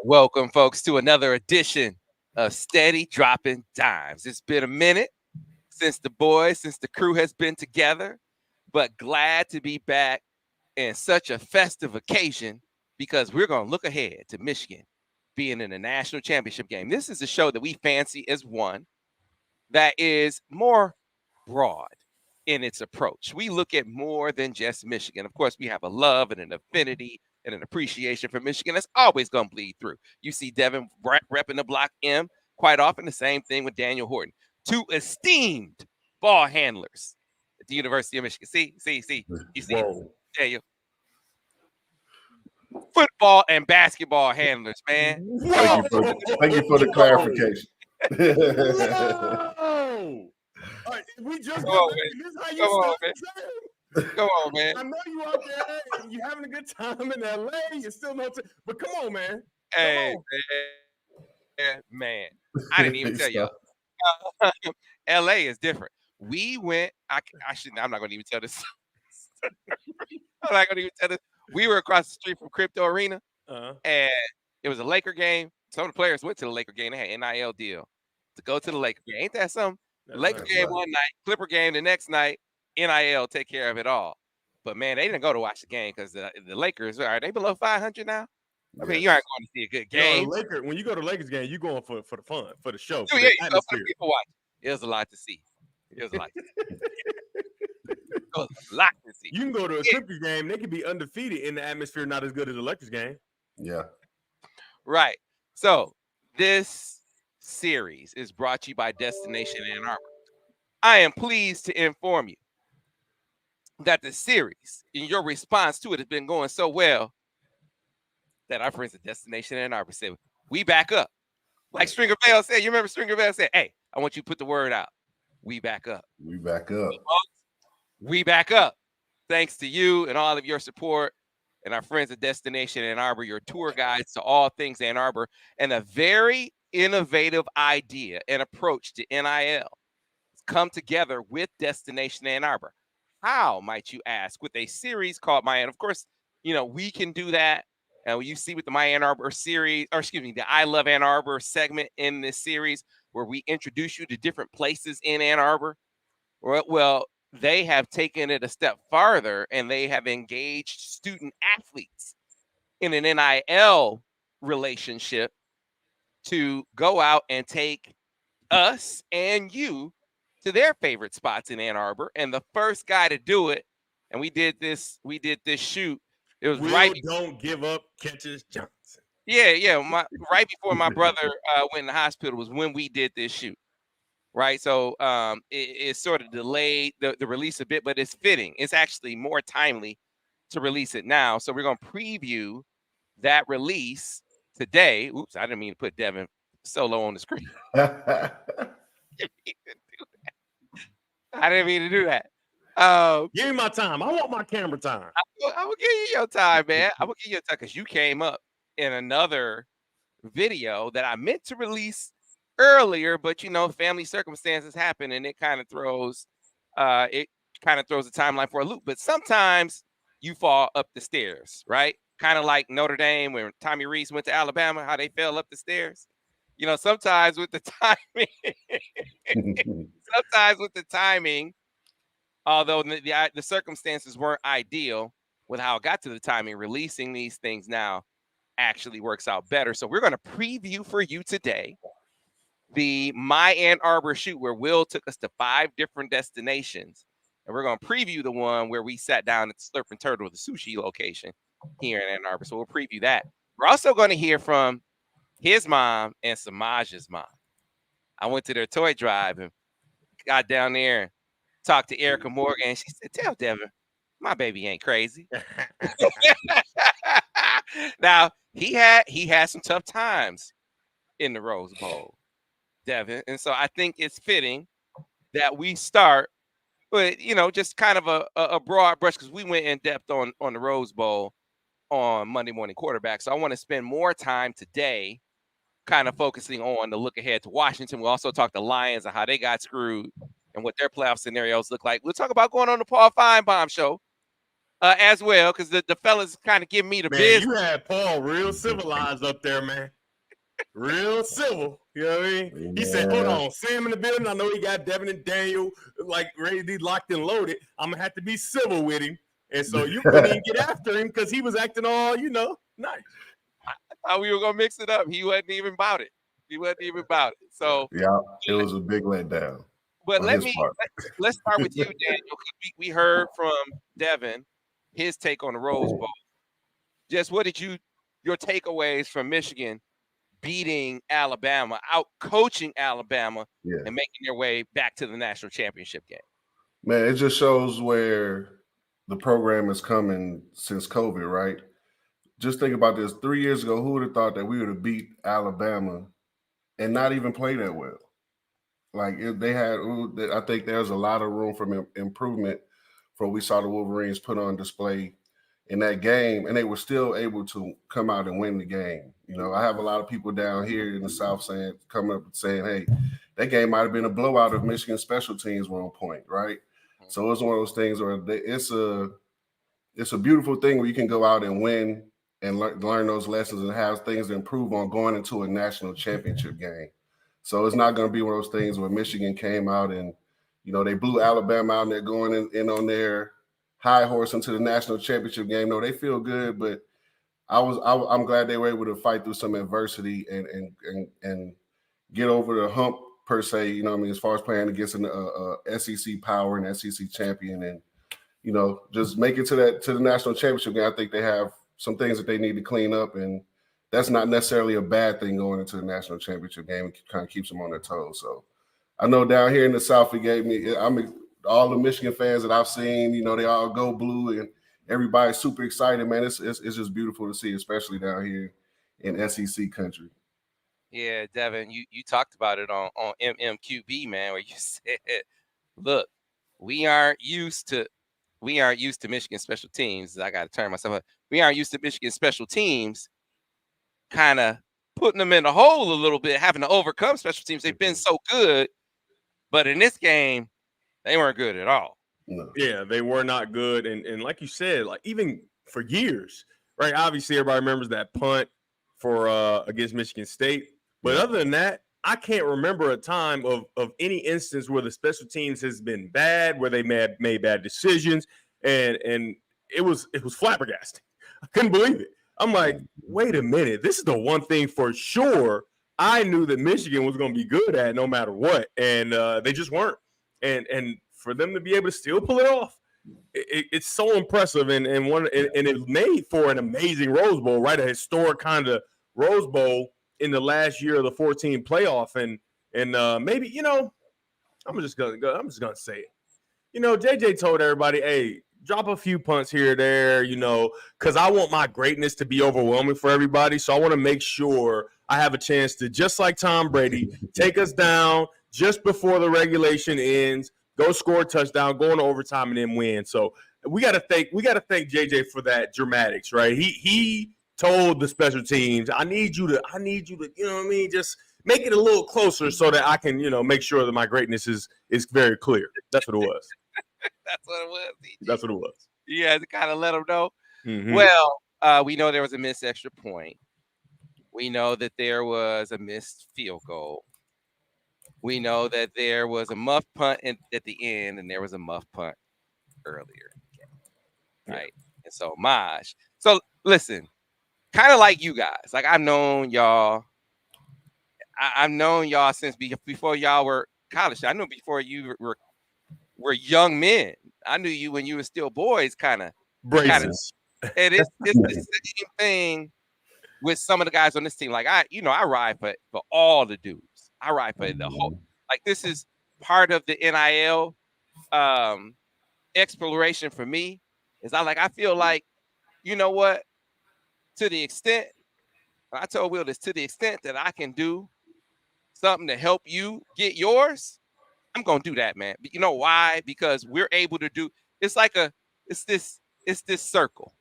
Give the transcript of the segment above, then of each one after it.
Welcome, folks, to another edition of Steady Droppin Dimes. It's been a minute since the crew has been together, but glad to be back in such a festive occasion because we're going to look ahead to Michigan being in a national championship game. This is a show that we fancy as one that is more broad in its approach. We look at more than just Michigan. Of course, we have a love and an affinity and an appreciation for Michigan that's always going to bleed through. You see Devin repping the block M quite often. The same thing with Daniel Horton. Two esteemed ball handlers at the University of Michigan. See. You see Daniel. Football and basketball handlers, man. Thank you for the clarification. All right, we just Come on, this how you Come on, man. Come on, man. I know you out there and you having a good time in LA. You still know, but come on, man. Hey, man. I didn't even tell y'all. LA is different. We went. I'm not going to even tell this. I'm not going to even tell this. We were across the street from Crypto Arena, and it was a Laker game. Some of the players went to the Laker game. They had an NIL deal to go to the Laker game. Ain't that something? The Laker game one night, Clipper game the next night, NIL take care of it all. But, man, they didn't go to watch the game because the Lakers, are they below 500 now? I mean, you aren't going to see a good game. When you go to Lakers game, you're going for the fun, for the show. For you go for the people watching. It was a lot to see. It was a lot to see. You can go to a Clippers game. They could be undefeated in the atmosphere, not as good as the Lakers game. Yeah. Right. So this series is brought to you by Destination Ann Arbor. I am pleased to inform you that the series and your response to it has been going so well that our friends at Destination Ann Arbor said, we back up. Like Stringer Bell said, you remember Stringer Bell said, hey, I want you to put the word out. We back up. We back up. We back up. Thanks to you and all of your support and our friends at Destination Ann Arbor, your tour guides to all things Ann Arbor, and a very innovative idea and approach to NIL come together with Destination Ann Arbor. How, might you ask, with a series called My Ann? Of course, we can do that. And you see with the My Ann Arbor series, the I Love Ann Arbor segment in this series, where we introduce you to different places in Ann Arbor. Well, they have taken it a step farther, and they have engaged student athletes in an NIL relationship to go out and take us and you to their favorite spots in Ann Arbor. And the first guy to do it, and we did this shoot. It was Don't give up catches Johnson. Yeah. Right before my brother went in the hospital was when we did this shoot. Right. So it sort of delayed the release a bit, but it's fitting. It's actually more timely to release it now. So we're going to preview that release today. Oops, I didn't mean to put Devin solo on the screen. I didn't mean to do that. Give me my time. I want my camera time. I will give you your time, man. I will give you your time because you came up in another video that I meant to release earlier, but family circumstances happen, and it kind of throws the timeline for a loop. But sometimes you fall up the stairs, right? Kind of like Notre Dame when Tommy Rees went to Alabama, how they fell up the stairs. Sometimes with the timing, although the circumstances weren't ideal with how it got to the timing, releasing these things now actually works out better. So we're going to preview for you today the My Ann Arbor shoot, where Will took us to 5 different destinations. And we're going to preview the one where we sat down at the Slurpin' Turtle, the sushi location here in Ann Arbor. So we'll preview that. We're also going to hear from his mom and Semaj's mom. I went to their toy drive and got down there and talked to Erica Morgan. And she said, tell Devin, my baby ain't crazy. Now, he had some tough times in the Rose Bowl, Devin. And so I think it's fitting that we start with, just kind of a broad brush, because we went in depth on the Rose Bowl on Monday Morning Quarterback. So I want to spend more time today kind of focusing on the look ahead to Washington. We'll also talk to Lions and how they got screwed and what their playoff scenarios look like. We'll talk about going on the Paul Finebaum show as well, because the fellas kind of give me the Man, business. you had Paul real civilized up there, man. Real civil. You know what I mean? He said, hold on, Sam in the building. I know he got Devin and Daniel like ready to be locked and loaded. I'm gonna have to be civil with him. And so you couldn't even get after him because he was acting all, nice. How we were gonna mix it up. He wasn't even about it. So yeah, it was a big letdown. But let's start with you, Daniel. We heard from Devin his take on the Rose Bowl. Just what did your takeaways from Michigan beating Alabama, out coaching Alabama, and making their way back to the national championship game? Man, it just shows where the program is coming since COVID, right? Just think about this. 3 years ago, who would have thought that we would have beat Alabama and not even play that well? Like I think there's a lot of room for improvement for what we saw the Wolverines put on display in that game, and they were still able to come out and win the game. I have a lot of people down here in the South coming up and saying, hey, that game might have been a blowout if Michigan special teams were on point, right? So it's one of those things where it's a beautiful thing where you can go out and win and learn those lessons and have things to improve on going into a national championship game. So it's not going to be one of those things where Michigan came out and, they blew Alabama out and they're going in on their high horse into the national championship game. No, they feel good, but I'm glad they were able to fight through some adversity and get over the hump per se. As far as playing against an SEC power and SEC champion, and just make it to the national championship game. I think they have some things that they need to clean up, and that's not necessarily a bad thing going into the national championship game. It kind of keeps them on their toes. So I know down here in the South, all the Michigan fans that I've seen, they all go blue and everybody's super excited, man. It's just beautiful to see, especially down here in SEC country. Yeah, Devin, you talked about it on MMQB, man, where you said, look, we aren't used to Michigan special teams. I got to turn myself up. We aren't used to Michigan special teams kind of putting them in the hole a little bit, having to overcome special teams. They've been so good, but in this game, they weren't good at all. No. Yeah, they were not good. And like you said, like even for years, right? Obviously, everybody remembers that punt for against Michigan State. But other than that, I can't remember a time of any instance where the special teams has been bad, where they made bad decisions, and it was flabbergasting. I couldn't believe it. I'm like, wait a minute, this is the one thing for sure I knew that Michigan was going to be good at no matter what, and they just weren't. And for them to be able to still pull it off, it's so impressive, and it made for an amazing Rose Bowl, right? A historic kind of Rose Bowl in the last year of the 14 playoff, and maybe I'm just gonna say it. JJ told everybody, hey, drop a few punts here or there, because I want my greatness to be overwhelming for everybody. So I want to make sure I have a chance to, just like Tom Brady, take us down just before the regulation ends, go score a touchdown, go into overtime, and then win. So we gotta thank JJ for that dramatics, right? He told the special teams, I need you to, just make it a little closer so that I can, make sure that my greatness is very clear. That's what it was. That's what it was. That's what it was. Yeah, to kind of let them know. Mm-hmm. Well, we know there was a missed extra point. We know that there was a missed field goal. We know that there was a muff punt at the end, and there was a muff punt earlier. Right? And so, Maj. So, listen, kind of like you guys. Like, I've known y'all. I've known y'all since before y'all were college. I knew before you were young men. I knew you when you were still boys, kind of. Braces. And it's the same thing with some of the guys on this team. Like, I ride for all the dudes. I ride for the whole. Like, this is part of the NIL exploration for me. I feel like, you know what? To the extent, I told Will this, to the extent that I can do something to help you get yours, I'm gonna do that, man. You know why? Because we're able to do. It's this circle.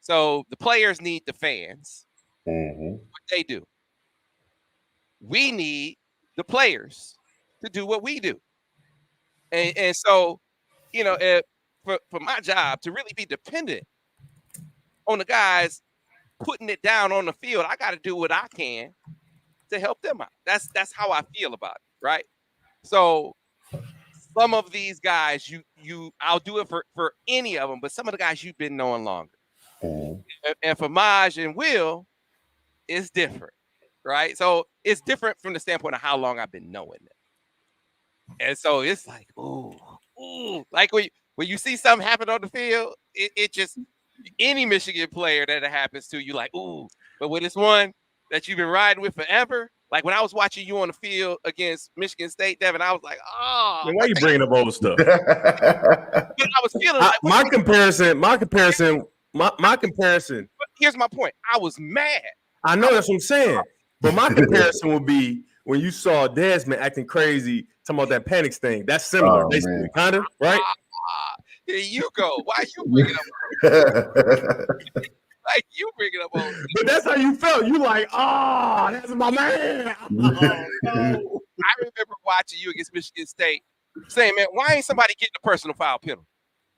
So the players need the fans. Mm-hmm. What they do. We need the players to do what we do. And so, for my job to really be dependent on the guys putting it down on the field, I got to do what I can to help them out. That's how I feel about it, right? So some of these guys, I'll do it for any of them, but some of the guys you've been knowing longer. And for Maj and Will, it's different, right? So it's different from the standpoint of how long I've been knowing them. And so it's like, ooh, like when you see something happen on the field, it just, any Michigan player that it happens to, you like, ooh. But with this one that you've been riding with forever, like when I was watching you on the field against Michigan State, Devin, I was like, oh. Man, why are you bringing up old stuff? But I was feeling like my comparison. But here's my point. I was mad. I know that's what I'm saying. But my comparison would be when you saw Desmond acting crazy, talking about that panics thing. That's similar, basically, kind of, right? Here you go. Why you bringing up? Like you bringing up old stuff. But that's how you felt. You like, oh, that's my man. Oh, no. I remember watching you against Michigan State saying, man, why ain't somebody getting a personal foul penalty?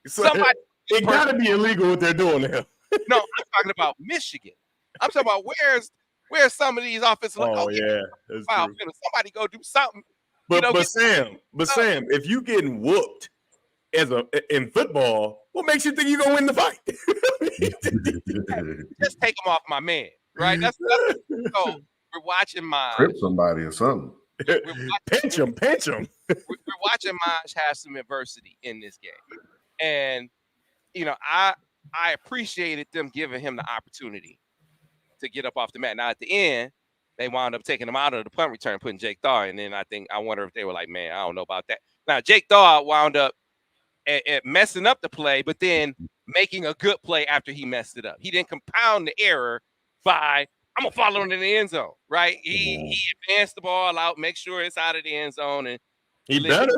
Somebody, it got to be illegal what they're doing now. No, I'm talking about Michigan. I'm talking about where's some of these offensive. Oh yeah, that's foul true. penalty. Somebody go do something. But Sam, if you getting whooped in football, what makes you think you're gonna win the fight? Just take them off my man, right? That's so we're watching Maj. Trip somebody or something. Pinch him. We're watching Maj have some adversity in this game, and I appreciated them giving him the opportunity to get up off the mat. Now at the end, they wound up taking him out of the punt return, putting Jake Thaw, and then I wonder if they were like, man, I don't know about that. Now Jake Thaw wound up at messing up the play, but then making a good play after he messed it up. He didn't compound the error by, I'm gonna follow him in the end zone, right? He advanced the ball out, make sure it's out of the end zone, and he better.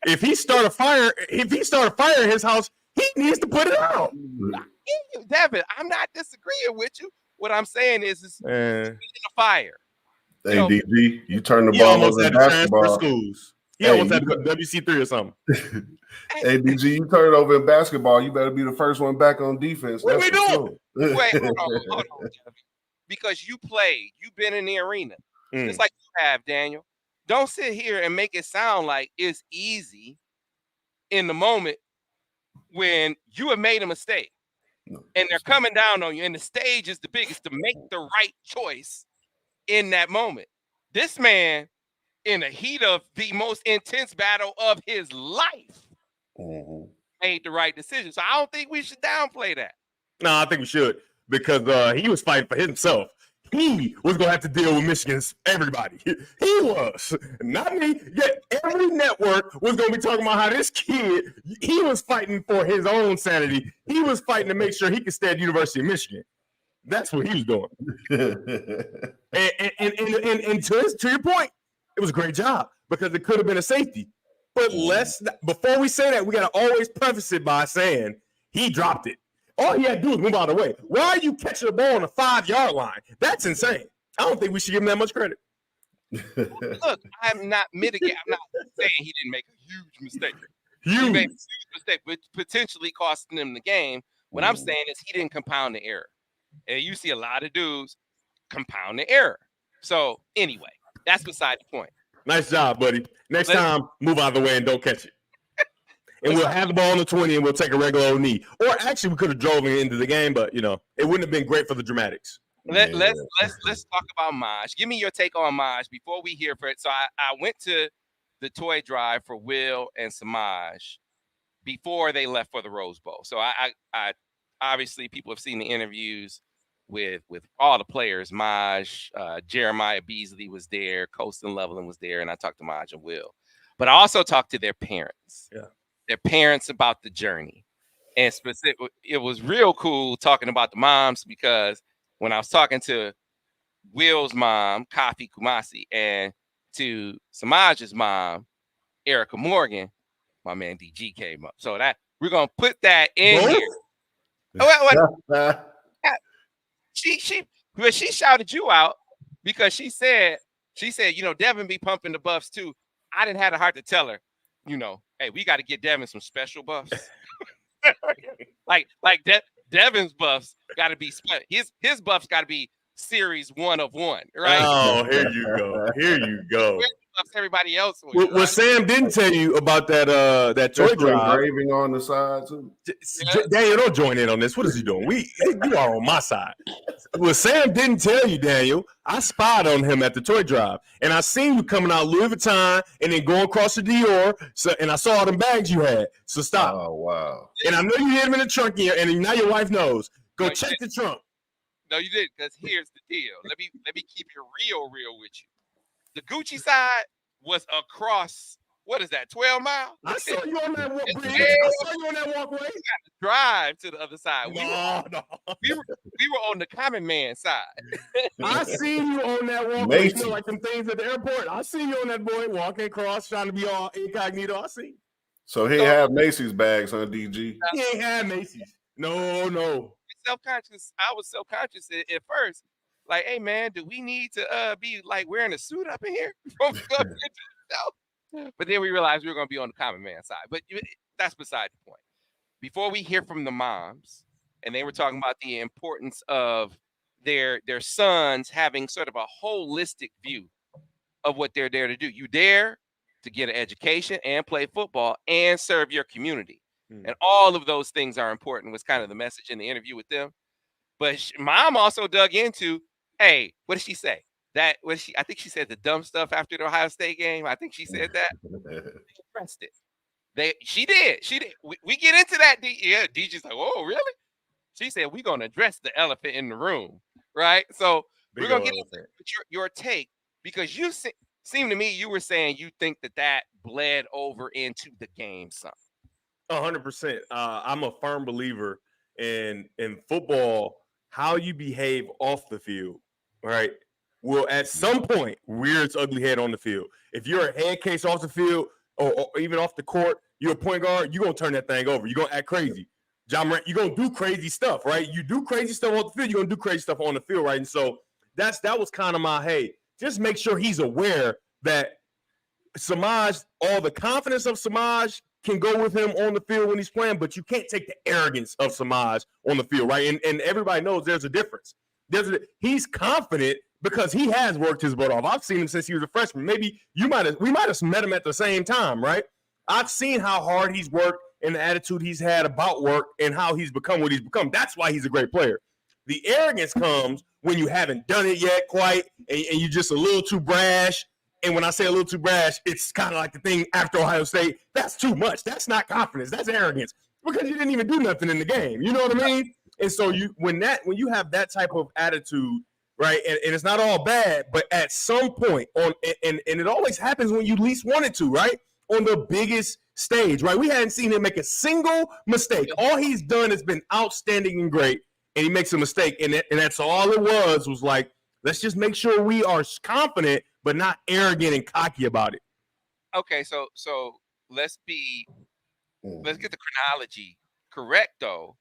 If he start a fire in his house, he needs to put it out. Devin, I'm not disagreeing with you. What I'm saying is in the fire. Hey, DG, you turn the ball over in basketball. Schools. Yeah, almost had to go WC3 or something. Hey, DG, you turn it over in basketball. You better be the first one back on defense. What are we doing? Wait, hold on, because you've been in the arena. It's like you have, Daniel. Don't sit here and make it sound like it's easy in the moment when you have made a mistake and they're coming down on you, and the stage is the biggest to make the right choice in that moment. This man, in the heat of the most intense battle of his life, made the right decision. So I don't think we should downplay that. No, I think we should, because he was fighting for himself. He was going to have to deal with Michigan's everybody. He was, not me. Yet every network was going to be talking about how this kid, he was fighting for his own sanity. He was fighting to make sure he could stay at the University of Michigan. That's what he was doing. and to your point, it was a great job because it could have been a safety. But before we say that, we got to always preface it by saying he dropped it. All he had to do was move out of the way. Why are you catching the ball on the 5-yard line? That's insane. I don't think we should give him that much credit. Look, I'm not mitigating. I'm not saying he didn't make a huge mistake. Huge. He made a huge mistake, but potentially costing him the game. What I'm saying is he didn't compound the error. And you see a lot of dudes compound the error. So anyway, that's beside the point. Nice job, buddy. Next time, move out of the way and don't catch it. And we'll have the ball on the 20 and we'll take a regular old knee. Or actually, we could have drove it into the game, but it wouldn't have been great for the dramatics. Let's talk about Maj. Give me your take on Maj before we hear from it. So I went to the toy drive for Will and Semaj before they left for the Rose Bowl. So I obviously people have seen the interviews with all the players. Maj, Jeremiah Beasley was there, Colston Leveland was there, and I talked to Maj and Will. But I also talked to their parents. Yeah. Their parents about the journey. And it was real cool talking about the moms, because when I was talking to Will's mom, Kafi Kumasi, and to Semaj's mom, Erica Morgan, my man DG came up. So that we're gonna put that in here. She shouted you out because she said, Devin be pumping the buffs too. I didn't have the heart to tell her, hey, we got to get Devin some special buffs. like Devin's buffs got to be his buffs got to be series 1 of 1, right? Oh, here you go. Here you go. Buffs everybody else with, What Sam didn't tell you about that toy Special drive. engraving on the side too. Daniel, don't join in on this. What is he doing? You are on my side. What Sam didn't tell you, Daniel, I spied on him at the toy drive, and I seen you coming out Louis Vuitton and then going across the Dior. And I saw all them bags you had. So stop. Oh wow! And I know you hid them in the trunk here, and now your wife knows. Go check the trunk. No, you didn't, because here's the deal. Let me keep it real with you. The Gucci side was across. What is that? 12 Mile? I saw you on that walkway. I saw you on that walkway. We got to drive to the other side. No. We were on the common man side. I seen you on that walkway. You know, like some things at the airport. I seen you on that boy walking across, trying to be all incognito. I see. So he had Macy's bags on DG. He ain't had Macy's. No. Self-conscious. I was self-conscious at first. Like, hey man, do we need to be like wearing a suit up in here? But then we realized we were going to be on the common man side. But that's beside the point. Before we hear from the moms, and they were talking about the importance of their sons having sort of a holistic view of what they're there to do. You there to get an education and play football and serve your community. And all of those things are important, was kind of the message in the interview with them. But mom also dug into, hey, what did she say? I think she said the dumb stuff after the Ohio State game. I think she said that. She pressed it. She did. We get into that. DJ's like, oh, really? She said, we're going to address the elephant in the room, right? So we're going to get into your take, because you seem to me, you were saying you think that bled over into the game some. 100%. I'm a firm believer in football, how you behave off the field, right, will at some point rear its ugly head on the field. If you're a head case off the field or even off the court, you're a point guard, you're going to turn that thing over. You're going to act crazy. John Morant, you're going to do crazy stuff, right? You do crazy stuff on the field, you're going to do crazy stuff on the field, right? And so that was kind of my, hey, just make sure he's aware that Semaj, all the confidence of Semaj can go with him on the field when he's playing, but you can't take the arrogance of Semaj on the field, right? And everybody knows there's a difference. He's confident because he has worked his butt off. I've seen him since he was a freshman. Maybe we might have met him at the same time, right? I've seen how hard he's worked and the attitude he's had about work and how he's become what he's become. That's why he's a great player. The arrogance comes when you haven't done it yet quite, and you're just a little too brash. And when I say a little too brash, it's kind of like the thing after Ohio State. That's too much. That's not confidence. That's arrogance, because you didn't even do nothing in the game. You know what I mean? And so when you have that type of attitude, right, and it's not all bad, but at some point and it always happens when you least want it to, right? On the biggest stage, right? We hadn't seen him make a single mistake. All he's done has been outstanding and great, and he makes a mistake, and that's all it was like, let's just make sure we are confident but not arrogant and cocky about it. Okay, so let's get the chronology correct though,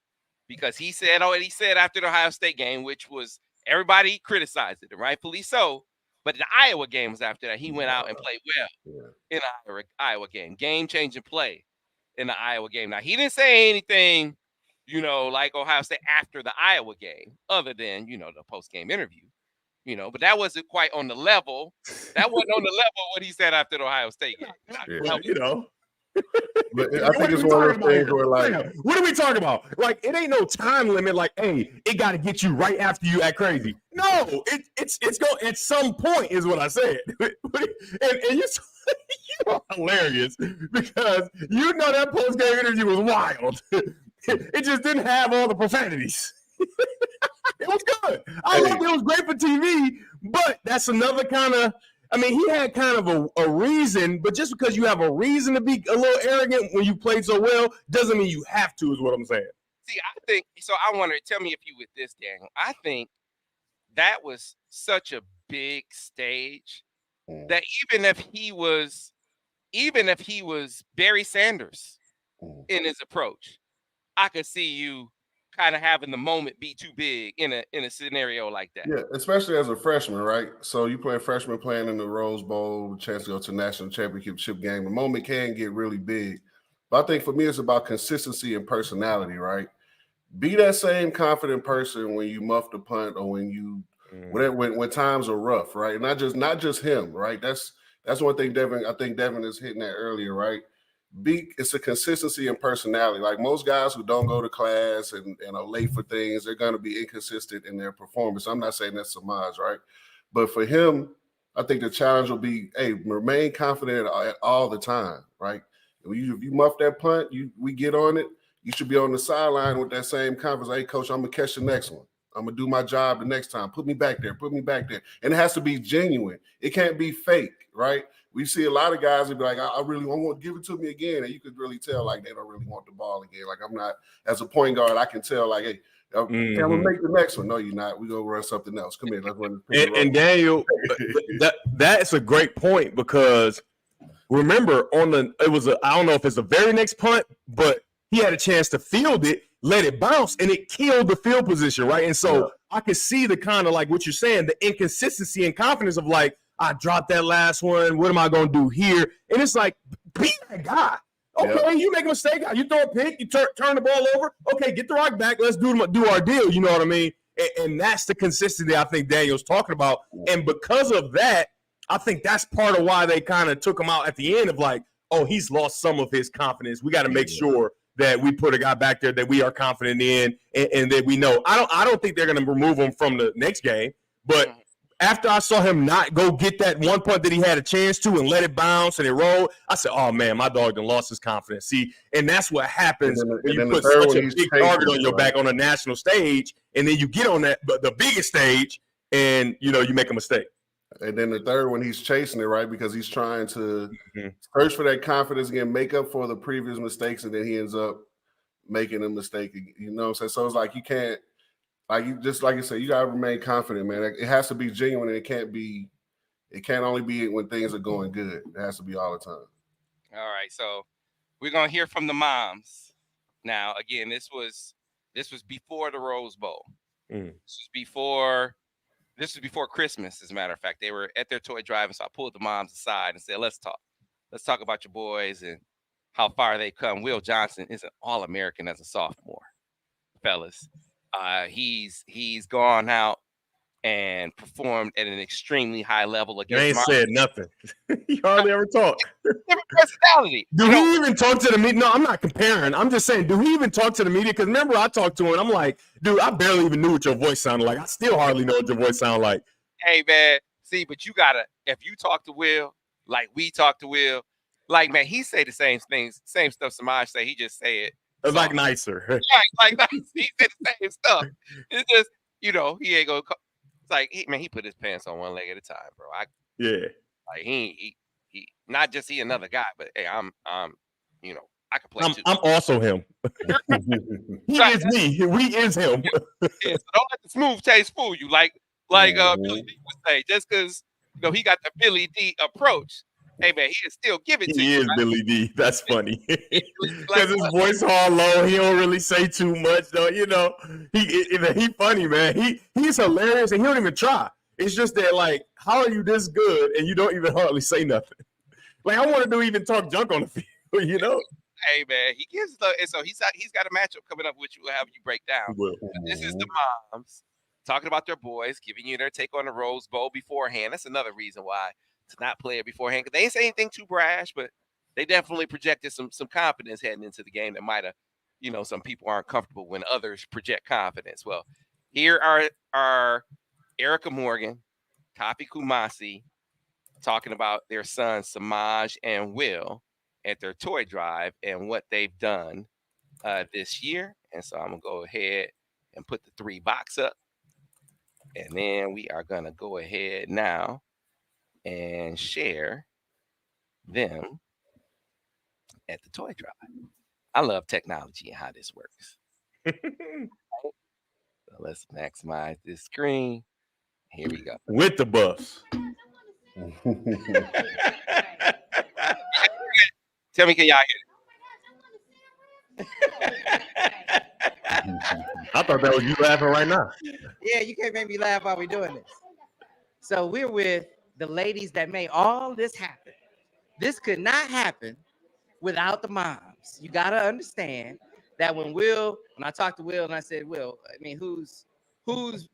because he said after the Ohio State game, which was everybody criticized it, rightfully so. But the Iowa game was after that. He went out and played well in the Iowa game, game-changing play in the Iowa game. Now he didn't say anything, like Ohio State after the Iowa game, other than the post-game interview. But that wasn't quite on the level. That wasn't on the level of what he said after the Ohio State game. Yeah. But I think it's one of those things where, like, what are we talking about? Like, it ain't no time limit. Like, hey, it got to get you right after you act crazy. No, it's going at some point is what I said. and you're hilarious, because that post game interview was wild. It just didn't have all the profanities. It was good. I loved it. It was great for TV, but that's another kind of, he had kind of a reason, but just because you have a reason to be a little arrogant when you played so well doesn't mean you have to, is what I'm saying. See, I think, so I wonder, tell me if you with this, Daniel. I think that was such a big stage that even if he was Barry Sanders in his approach, I could see you kind of having the moment be too big in a scenario like that. Yeah, especially as a freshman, right? So you play a freshman playing in the Rose Bowl, chance to go to national championship game. The moment can get really big. But I think for me, it's about consistency and personality, right? Be that same confident person when you muff the punt or when you when times are rough, right? Not just him, right? That's one thing I think Devin is hitting that earlier, right? It's a consistency and personality. Like most guys who don't go to class and are late for things, they're going to be inconsistent in their performance. I'm not saying that's Semaj, right? But for him, I think the challenge will be, hey, remain confident all the time, right? If you muff that punt, we get on it, you should be on the sideline with that same confidence. Hey, coach, I'm going to catch the next one. I'm going to do my job the next time. Put me back there. And it has to be genuine. It can't be fake, right? We see a lot of guys that be like, I really want to give it to me again. And you could really tell, like, they don't really want the ball again. Like, I'm not, as a point guard, I can tell, like, hey, I'm going to make the next one. No, you're not. We're going to run something else. Come here. Let's run this. And Daniel, that's a great point because remember I don't know if it's the very next punt, but he had a chance to field it, let it bounce, and it killed the field position, right? And so I could see the kind of like what you're saying, the inconsistency and confidence of like, I dropped that last one. What am I going to do here? And it's like, be that guy. Okay, you make a mistake. You throw a pick. You turn the ball over. Okay, get the rock back. Let's do our deal. You know what I mean? And that's the consistency I think Daniel's talking about. And because of that, I think that's part of why they kind of took him out at the end of like, oh, he's lost some of his confidence. We got to make sure that we put a guy back there that we are confident in and that we know. I don't think they're going to remove him from the next game, but after I saw him not go get that one punt that he had a chance to and let it bounce and it roll, I said, oh, man, my dog done lost his confidence. See, and that's what happens when you put such a big target on your back on a national stage, and then you get on the biggest stage and, you make a mistake. And then the third one, he's chasing it, right? Because he's trying to search for that confidence again, make up for the previous mistakes, and then he ends up making a mistake. You know what I'm saying? So it's like you can't, like you said, you gotta remain confident, man. It has to be genuine, and it can't only be when things are going good. It has to be all the time. All right, so we're gonna hear from the moms now. Again, this was before the Rose Bowl. This was before Christmas, as a matter of fact. They were at their toy drive, and so I pulled the moms aside and said, let's talk about your boys and how far they come. Will Johnson is an All-American as a sophomore, fellas. He's gone out and performed at an extremely high level against. You ain't said nothing. He hardly ever talked. Different personality. Do he even talk to the media? No, I'm not comparing. I'm just saying, do he even talk to the media? Because remember, I talked to him. I'm like, dude, I barely even knew what your voice sounded like. I still hardly know what your voice sounded like. Hey, man. See, but you gotta, if you talk to Will, like we talk to Will, like, man, he say the same things, same stuff Semaj say. He just say it. It's like nicer. Yeah, like nice. He said the same stuff. It's just, he ain't gonna. It's like, he put his pants on one leg at a time, bro. Like he not just he another guy, but hey, I'm I can play too. I'm also him. He is me. We is him. Yeah, so don't let the smooth taste fool you. Like Billy D would say, just because he got the Billy D approach. Hey man, he'll still give it to you. He is right? Billy D. That's funny. Because his voice all low. He don't really say too much, though. He funny, man. He's hilarious, and he don't even try. It's just that, like, how are you this good and you don't even hardly say nothing? Like, I want to even talk junk on the field, Hey man, he gives and so he's got a matchup coming up, which we'll have you break down. This is the moms talking about their boys, giving you their take on the Rose Bowl beforehand. That's another reason why to not play it beforehand, because they ain't say anything too brash, but they definitely projected some confidence heading into the game that might have, some people aren't comfortable when others project confidence. Well, here are Erica Morgan, Tafi Kumasi talking about their sons Semaj and Will at their toy drive and what they've done this year. And so I'm gonna go ahead and put the 3 box up, and then we are gonna go ahead now and share them at the toy drive. I love technology and how this works. So let's maximize this screen. Here we go. With the buffs. Tell me, can y'all hear it? I thought that was you laughing right now. Yeah, you can't make me laugh while we're doing this. So we're with the ladies that made all this happen. This could not happen without the moms. You gotta understand that when I talked to Will and I said, Will, I mean, who's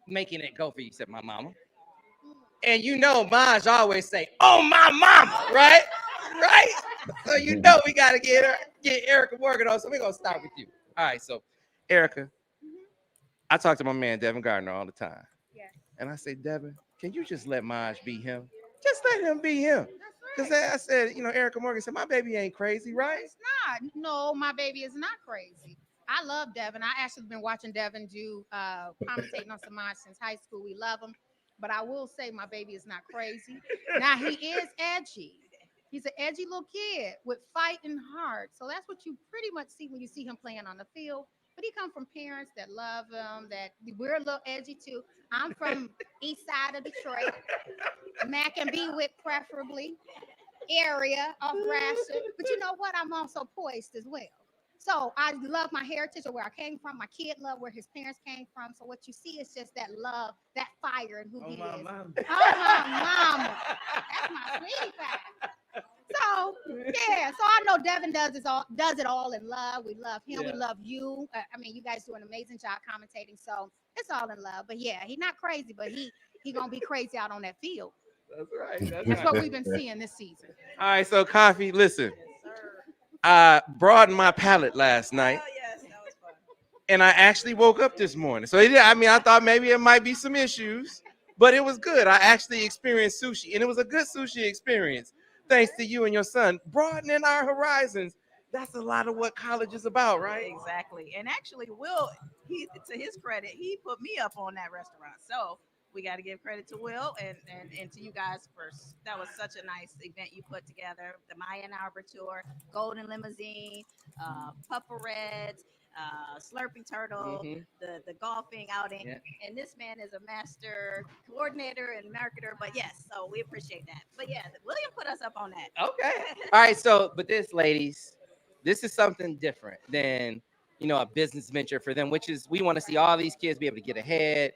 making it go for you? He said, my mama. And you know, Maj always say, oh, my mama, right? Right? So you know we gotta get Erica Morgan on. So we're gonna start with you. All right, so Erica, I talk to my man Devin Gardner all the time. Yeah. And I say, Devin, can you just let Maj be him? Just let him be him. Because I said, Erica Morgan said, my baby ain't crazy, right? It's not. No, my baby is not crazy. I love Devin. I actually been watching Devin do commentating on Semaj since high school. We love him. But I will say my baby is not crazy. Now he is edgy. He's an edgy little kid with fighting heart. So that's what you pretty much see when you see him playing on the field. But he comes from parents that love him, that we're a little edgy too. I'm from east side of Detroit, Mac and B Wick preferably, area of Gratiot. But you know what? I'm also poised as well. So I love my heritage or where I came from. My kid love where his parents came from. So what you see is just that love, that fire and who he is. Mama. Oh, my mama. That's my sweetie pie. So yeah, so I know Devin does it all in love. We love him. Yeah. We love you. I mean, you guys do an amazing job commentating. So it's all in love. But yeah, he's not crazy, but he gonna be crazy out on that field. That's right. That's right. what we've been seeing this season. All right, so Coffee, listen. I broadened my palate last night. Oh, yes, that was fun. And I actually woke up this morning. So I thought maybe it might be some issues, but it was good. I actually experienced sushi, and it was a good sushi experience. Thanks to you and your son broadening our horizons. That's a lot of what college is about, right? Exactly. And actually, Will, to his credit, he put me up on that restaurant. So we got to give credit to Will and to you guys first. That was such a nice event you put together. The Ann Arbor tour, Golden Limousine, Puffer Reds, Slurping Turtle, the golfing outing. Yeah. And this man is a master coordinator and marketer. But yes, so we appreciate that. But yeah, William put us up on that. Okay. All right. So, but ladies, this is something different than, a business venture for them, which is we want to see all these kids be able to get ahead,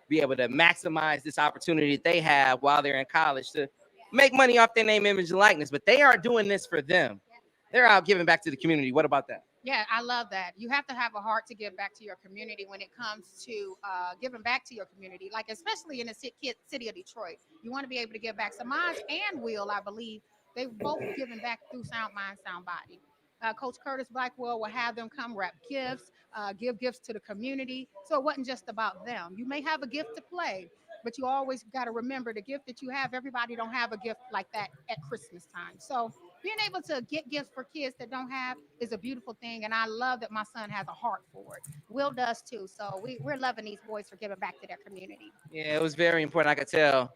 be able to maximize this opportunity that they have while they're in college to make money off their name, image, and likeness. But they are doing this for them. They're out giving back to the community. What about that? Yeah, I love that. You have to have a heart to give back to your community when it comes to giving back to your community, like especially in the city of Detroit. You want to be able to give back. Semaj and Will, I believe, they've both given back through Sound Mind, Sound Body. Coach Curtis Blackwell will have them come wrap gifts, give gifts to the community. So it wasn't just about them. You may have a gift to play, but you always got to remember the gift that you have. Everybody don't have a gift like that at Christmas time. So being able to get gifts for kids that don't have is a beautiful thing. And I love that my son has a heart for it. Will does too. So we're loving these boys for giving back to their community. Yeah, it was very important. I could tell,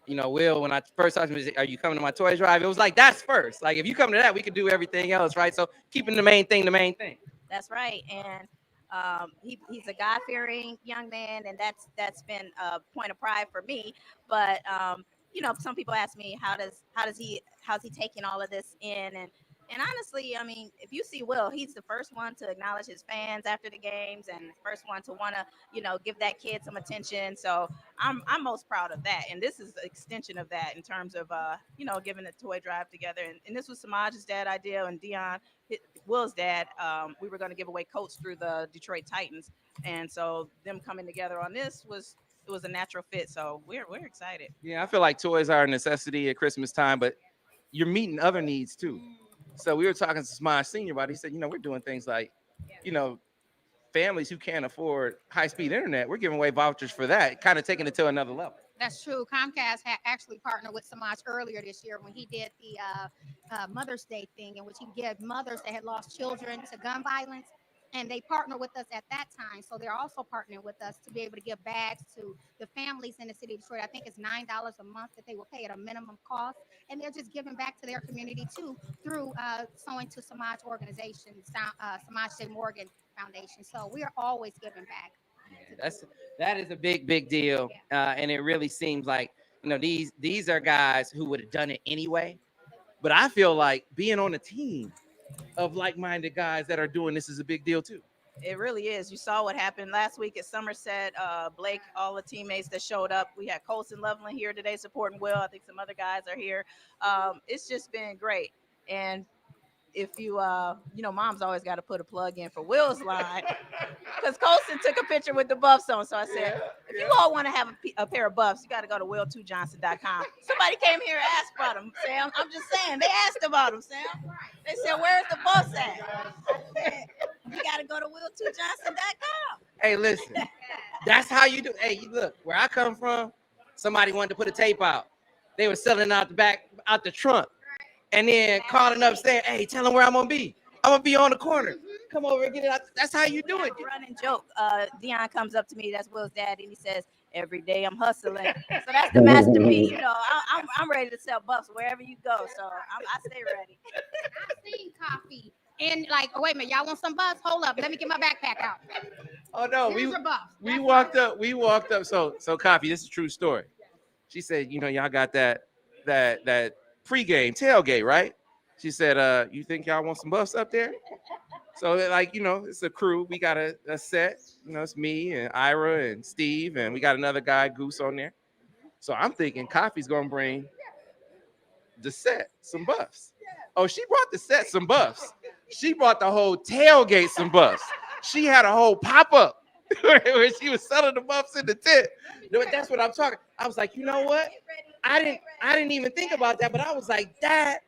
Will, when I first talked to him, are you coming to my toy drive? It was like, that's first. Like, if you come to that, we could do everything else, right? So keeping the main thing. That's right. And he's a God-fearing young man, and that's been a point of pride for me. But some people ask me how's he taking all of this in, and honestly, I mean, if you see Will, he's the first one to acknowledge his fans after the games, and the first one to want to give that kid some attention. So I'm most proud of that, and this is the extension of that in terms of giving the toy drive together. And this was Semaj's dad idea, and Dion, Will's dad. We were going to give away coats through the Detroit Titans, and so them coming together on this was a natural fit. So we're excited. Yeah, I feel like toys are a necessity at Christmas time, but you're meeting other needs too. So we were talking to Semaj Senior about it. He said, we're doing things like, families who can't afford high-speed internet, we're giving away vouchers for that, kind of taking it to another level. That's true. Comcast had actually partnered with Semaj earlier this year when he did the Mother's Day thing, in which he gave mothers that had lost children to gun violence. And they partner with us at that time. So they're also partnering with us to be able to give bags to the families in the city of Detroit. I think it's $9 a month that they will pay at a minimum cost. And they're just giving back to their community too through sewing to Semaj organization, Semaj Morgan Foundation. So we are always giving back. Yeah, that is a big deal. And it really seems like, these are guys who would have done it anyway. But I feel like being on a team of like-minded guys that are doing this is a big deal too. It really is. You saw what happened last week at Somerset. Blake, all the teammates that showed up. We had Colson Loveland here today supporting Will. I think some other guys are here. It's just been great. And if you, mom's always got to put a plug in for Will's line because Colson took a picture with the buffs on. So I said, if you all want to have a pair of buffs, you got to go to will2johnson.com. Somebody came here and asked about them, Sam. I'm just saying, they asked about them, Sam. They said, where's the buffs at? I said, you got to go to will2johnson.com. Hey, listen, that's how you do. Hey, look, where I come from, somebody wanted to put a tape out. They were selling out the trunk. And then calling up saying, hey, tell them where I'm going to be. I'm going to be on the corner. Come over and get it out. That's how you do it. Running joke. Dion comes up to me. That's Will's dad. And he says, every day I'm hustling. So that's the master me. I'm ready to sell buffs wherever you go. So I stay ready. I've seen coffee. And like, oh, wait a minute, y'all want some buffs? Hold up. Let me get my backpack out. Oh, no. Here's your buffs. We walked up. So Coffee, this is a true story. She said, y'all got that pregame tailgate, right? She said, you think y'all want some buffs up there? So it's a crew. We got a set. It's me and Ira and Steve, and we got another guy, Goose, on there. So I'm thinking Coffee's gonna bring the set some buffs. Oh, she brought the set some buffs. She brought the whole tailgate some buffs. She had a whole pop-up where she was selling the buffs in the tent. That's what I'm talking. I was like, you know what? I didn't even think about that, but I was like, that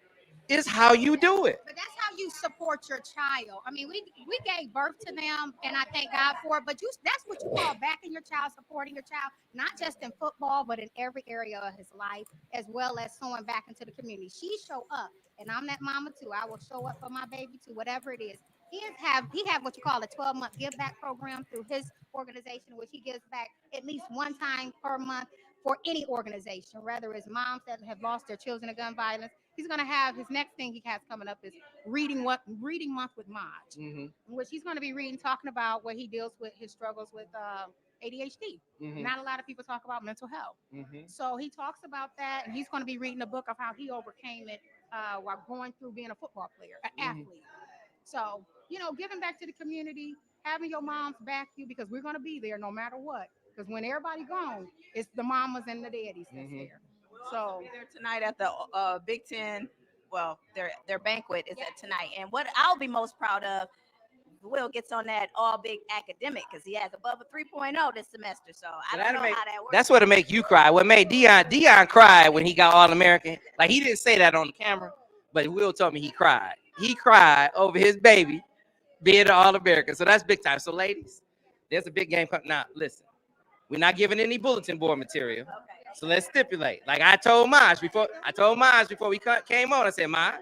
is how you do it. But that's how you support your child. I mean, we gave birth to them, and I thank God for it. But that's what you call backing your child, supporting your child, not just in football, but in every area of his life, as well as sowing back into the community. She show up, and I'm that mama too. I will show up for my baby too, whatever it is. He have what you call a 12-month give back program through his organization, which he gives back at least one time per month for any organization, whether it's moms that have lost their children to gun violence. He's going to have his next thing he has coming up is reading month with Maj, in which he's going to be reading, talking about what he deals with, his struggles with ADHD. Not a lot of people talk about mental health. So he talks about that, and he's going to be reading a book of how he overcame it while going through being a football player, an athlete. So, giving back to the community, having your moms back you, because we're going to be there no matter what. Because when everybody gone, it's the mamas and the daddies that's there. So they're tonight at the Big Ten. Well, their banquet is at tonight. And what I'll be most proud of, Will gets on that all big academic because he has above a 3.0 this semester. So I don't know how that works. That's what'll make you cry. What made Dion cried when he got All-American. Like, he didn't say that on the camera, but Will told me he cried. He cried over his baby being an All-American. So that's big time. So ladies, there's a big game coming. Now, listen, we're not giving any bulletin board material. Okay. So let's stipulate. Like I told Maj before we came on, I said, Maj,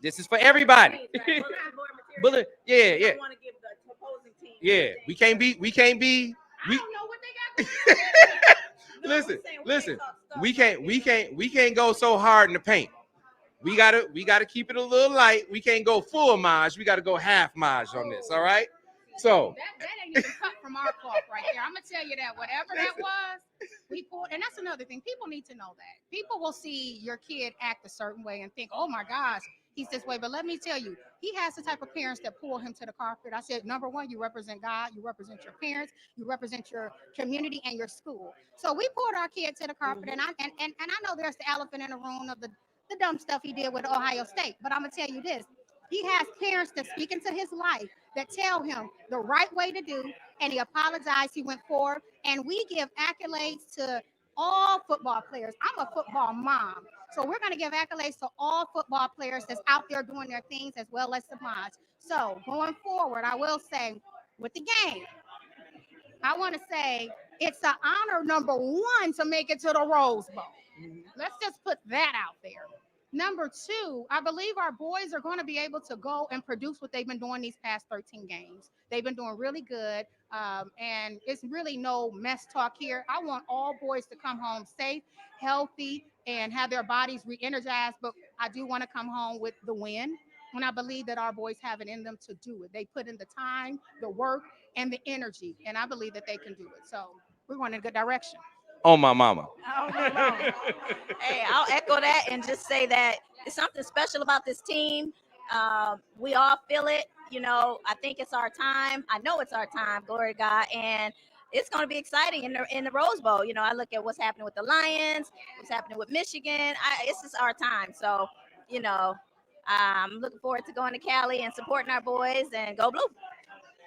this is for everybody. Bullet, yeah. I want to give the opposing team. Yeah, we can't be. I don't know what they got. Listen. We can't go so hard in the paint. We gotta keep it a little light. We can't go full Maj. We gotta go half Maj on this. All right. So that ain't even cut from our cloth right there. I'm gonna tell you that whatever that was, we pulled, and that's another thing. People need to know that. People will see your kid act a certain way and think, oh my gosh, he's this way. But let me tell you, he has the type of parents that pull him to the carpet. I said, number one, you represent God, you represent your parents, you represent your community and your school. So we pulled our kid to the carpet, and I know there's the elephant in the room of the dumb stuff he did with Ohio State. But I'm gonna tell you this. He has parents that speak into his life that tell him the right way to do, and he apologized. He went forward, and we give accolades to all football players. I'm a football mom, so we're going to give accolades to all football players that's out there doing their things as well as Semaj. So going forward, I will say with the game, I want to say it's an honor, number one, to make it to the Rose Bowl. Let's just put that out there. Number two, I believe our boys are going to be able to go and produce what they've been doing these past 13 games. They've been doing really good, and it's really no mess talk here. I want all boys to come home safe, healthy, and have their bodies re-energized, but I do want to come home with the win, and I believe that our boys have it in them to do it. They put in the time, the work, and the energy, and I believe that they can do it. So we're going in a good direction. Oh, my mama. Hey, I'll echo that and just say that it's something special about this team. We all feel it. I think it's our time. I know it's our time. Glory to God. And it's going to be exciting in the Rose Bowl. I look at what's happening with the Lions, what's happening with Michigan. It's just our time. So, I'm looking forward to going to Cali and supporting our boys and go blue.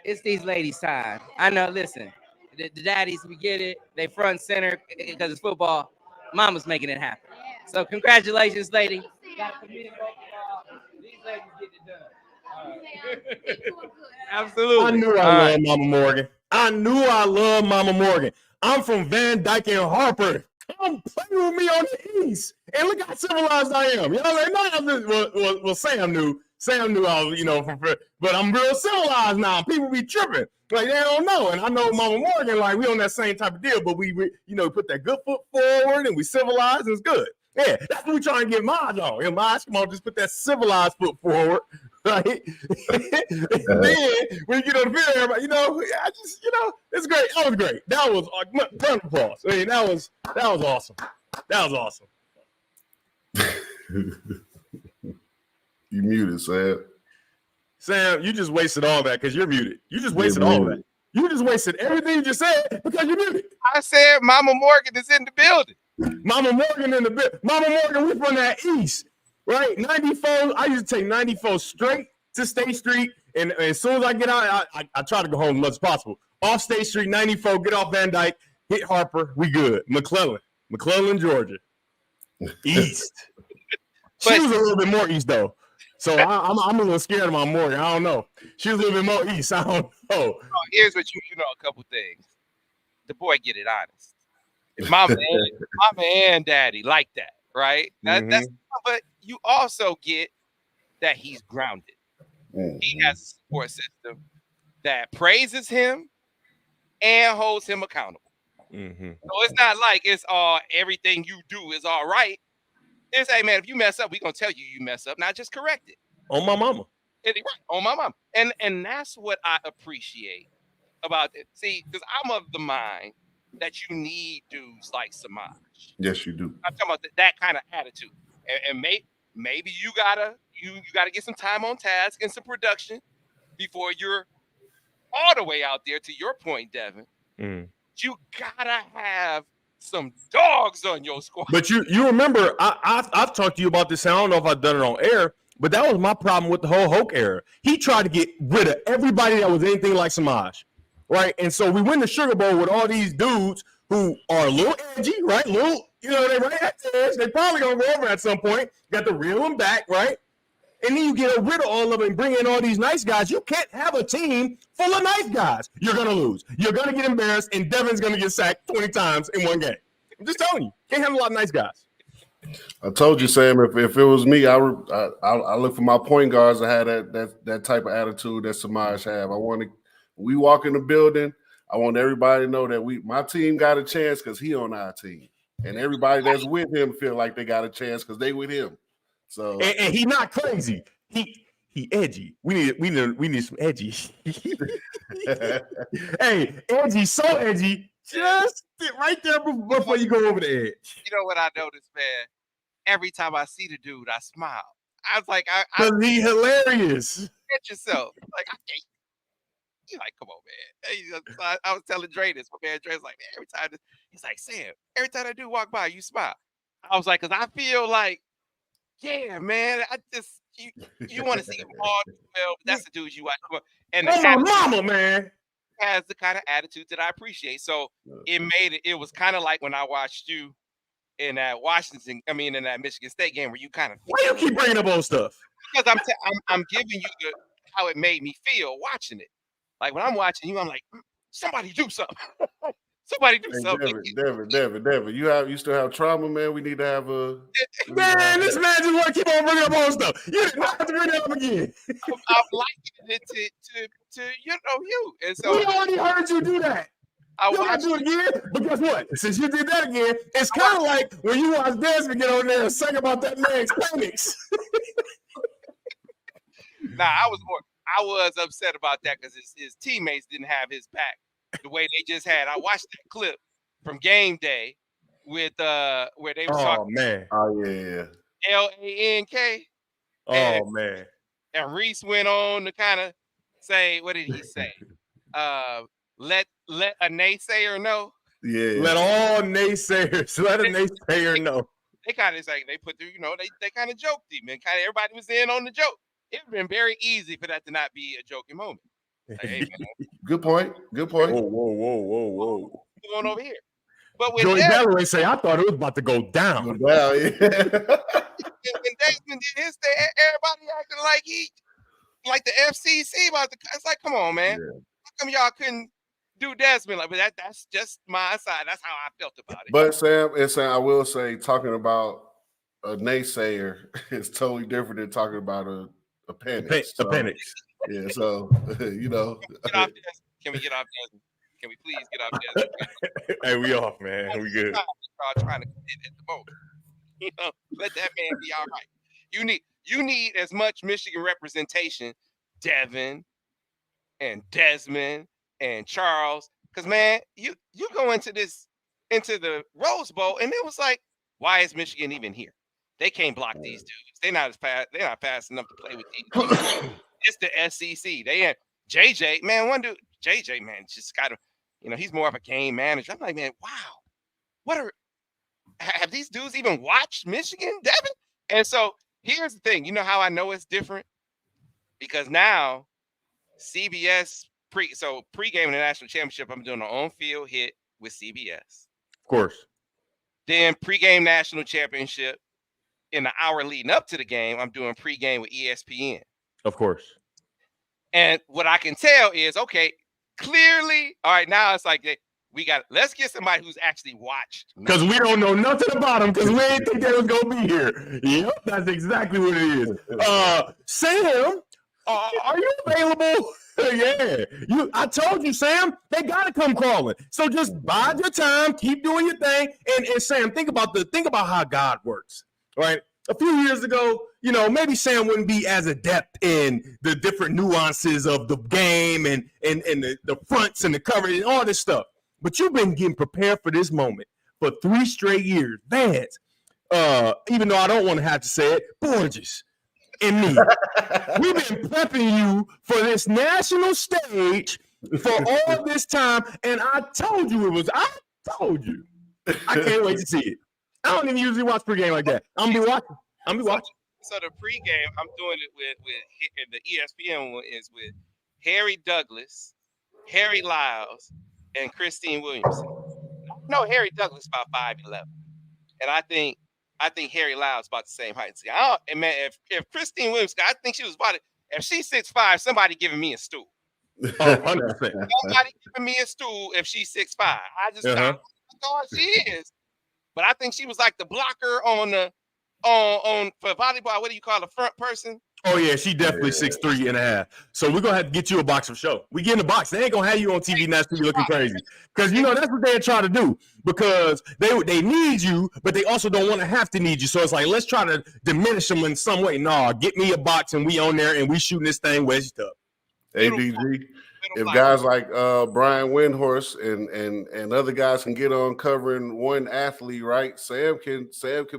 It's these ladies' time. I know. Listen, the daddies, we get it. They front center because it's football. Mama's making it happen. So congratulations, lady. These ladies get it done. Absolutely. I knew I love Mama Morgan. I knew I love Mama Morgan. I'm from Van Dyke and Harper. Come play with me on the East. And look how civilized I am. Well, Sam knew. Sam knew I was, but I'm real civilized now. People be tripping. Like, they don't know. And I know Mama Morgan, like, we on that same type of deal, but we put that good foot forward and we civilized and it's good. Yeah, that's what we trying to get Maj on. And Maj, come on, just put that civilized foot forward. Right. Then when you get on the field, everybody, it's great. That was great. That was round of applause. I mean, that was awesome. That was awesome. You muted, Sam. Sam, you just wasted all that because you're muted. You just wasted all of that. You just wasted everything you just said because you're muted. I said Mama Morgan is in the building. Mama Morgan in the building. Mama Morgan, we from that East. Right, 94. I used to take 94 straight to State Street, and as soon as I get out, I try to go home as much as possible. Off State Street, 94, get off Van Dyke, hit Harper, we good. McClellan, Georgia, East. She was a little bit more East though, so I'm a little scared of my Morgan. I don't know. She was a little bit more East. I don't know. Here's what you know: a couple things. The boy get it honest. If mama and daddy like that, right? That's. But you also get that he's grounded. He has a support system that praises him and holds him accountable. So it's not like it's everything you do is all right. It's, hey man, if you mess up, we're gonna tell you mess up, not just correct it. On my mama. Right, on my mom. And that's what I appreciate about it. See, because I'm of the mind that you need dudes like Semaj. Yes, you do. I'm talking about that kind of attitude. And maybe you gotta get some time on task and some production before you're all the way out there. To your point, Devin, you gotta have some dogs on your squad. But you remember, I've talked to you about this. I don't know if I've done it on air, but that was my problem with the whole Hoke era. He tried to get rid of everybody that was anything like Semaj, right? And so we win the Sugar Bowl with all these dudes who are a little edgy, right? They right at the edge. They probably gonna go over at some point. Got to reel them back, right? And then you get rid of all of them and bring in all these nice guys. You can't have a team full of nice guys. You're gonna lose. You're gonna get embarrassed, and Devin's gonna get sacked 20 times in one game. I'm just telling you, can't have a lot of nice guys. I told you, Sam. If it was me, I look for my point guards that had that type of attitude that Semaj have. When we walk in the building, I want everybody to know that my team got a chance because he on our team. And everybody that's with him feel like they got a chance because they with him. So and he not crazy. He edgy. We need some edgy. Hey, edgy, so edgy. Just sit right there before you go over the edge. You know what I noticed, man? Every time I see the dude, I smile. I was like, because he's hilarious. Get yourself. Like, you're like, come on, man. I was telling Dre this. My man Dre's like, man, every time he's like, Sam, every time I do walk by, you smile. I was like, because I feel like, yeah, man, you want to see him all well, but that's the dude you watch. And my mama, man, has the kind of attitude that I appreciate. So it was kind of like when I watched you in that in that Michigan State game where you kind of. Why you keep bringing up old stuff? Because I'm giving you how it made me feel watching it. Like when I'm watching you, I'm like, somebody do something. Somebody do something. Devin, you still have trauma, man. We need to have a man. This man just want to keep on bringing up old stuff. You did not have to bring it up again. I'm liking it to you. And so we already heard you do that. I want to do it again, but guess what? Since you did that again, it's kind of like when you watch Desmond get on there and sing about that man's clinics. Nah, I was upset about that because his teammates didn't have his back the way they just had. I watched that clip from game day with where they were talking. Man. Oh yeah. LANK. Oh man. And Reese went on to kind of say, what did he say? Let a naysayer know. Yeah. Let all naysayers, let a naysayer know. They kind of like they put through, they kind of joked him, and kind of everybody was in on the joke. It would have been very easy for that to not be a joking moment. Like, hey, man. Good point. Good point. Whoa. What's going over here? But when Joey Ballard say, I thought it was about to go down. Wow, yeah. when Desmond did his thing, everybody acting like the FCC about to. It's like, come on, man. Yeah. How come y'all couldn't do Desmond? Like, but that's just my side. That's how I felt about it. But Sam, I will say, talking about a naysayer is totally different than talking about a appendix. A appendix. Yeah, so Get off Desmond. Can we get off Desmond? Can we please get off Desmond? Hey, we off, man. We good. Trying to commit at the moment. Let that man be all right. You need as much Michigan representation, Devin and Desmond and Charles, because man, you go into the Rose Bowl, and it was like, why is Michigan even here? They can't block these dudes. They're not fast enough to play with these. It's the SEC. They had JJ, man. One dude, JJ, man, just got to, he's more of a game manager. I'm like, man, wow, have these dudes even watched Michigan, Devin? And so here's the thing. You know how I know it's different? Because now CBS pregame in the national championship, I'm doing an on-field hit with CBS. Of course. Then pregame national championship, in the hour leading up to the game, I'm doing pregame with ESPN. Of course. And what I can tell is, okay, clearly, all right, now it's like let's get somebody who's actually watched. Because we don't know nothing about them, because we didn't think they was going to be here. Yep, that's exactly what it is. Sam, are you available? Yeah. I told you, Sam, they got to come crawling. So just bide your time, keep doing your thing. And Sam, think about how God works, right? A few years ago, maybe Sam wouldn't be as adept in the different nuances of the game and the fronts and the coverage and all this stuff. But you've been getting prepared for this moment for 3 straight years. Vance, even though I don't want to have to say it, Borges and me, we've been prepping you for this national stage for all this time. And I told you. I can't wait to see it. I don't even usually watch pregame like that. I'm be watching. So the pregame, I'm doing it with the ESPN one is with Harry Douglas, Harry Lyles, and Christine Williamson. No, Harry Douglas about 5'11", and I think Harry Lyles about the same height. See, and man, if Christine Williamson, I think she was about it. If she's 6'5", somebody giving me a stool. 100%. Somebody giving me a stool if she's 6'5". I just thought she is. But I think she was like the blocker on for volleyball. What do you call a front person? Oh yeah, she definitely 6'3 and a half. So we're gonna have to get you a box for show. We get in the box. They ain't gonna have you on TV nationally looking crazy. Because that's what they're trying to do. Because they need you, but they also don't want to have to need you. So it's like, let's try to diminish them in some way. Nah, get me a box and we on there and we shooting this thing wedged up. ABG. If guys like Brian Windhorst and other guys can get on covering one athlete, right? Sam can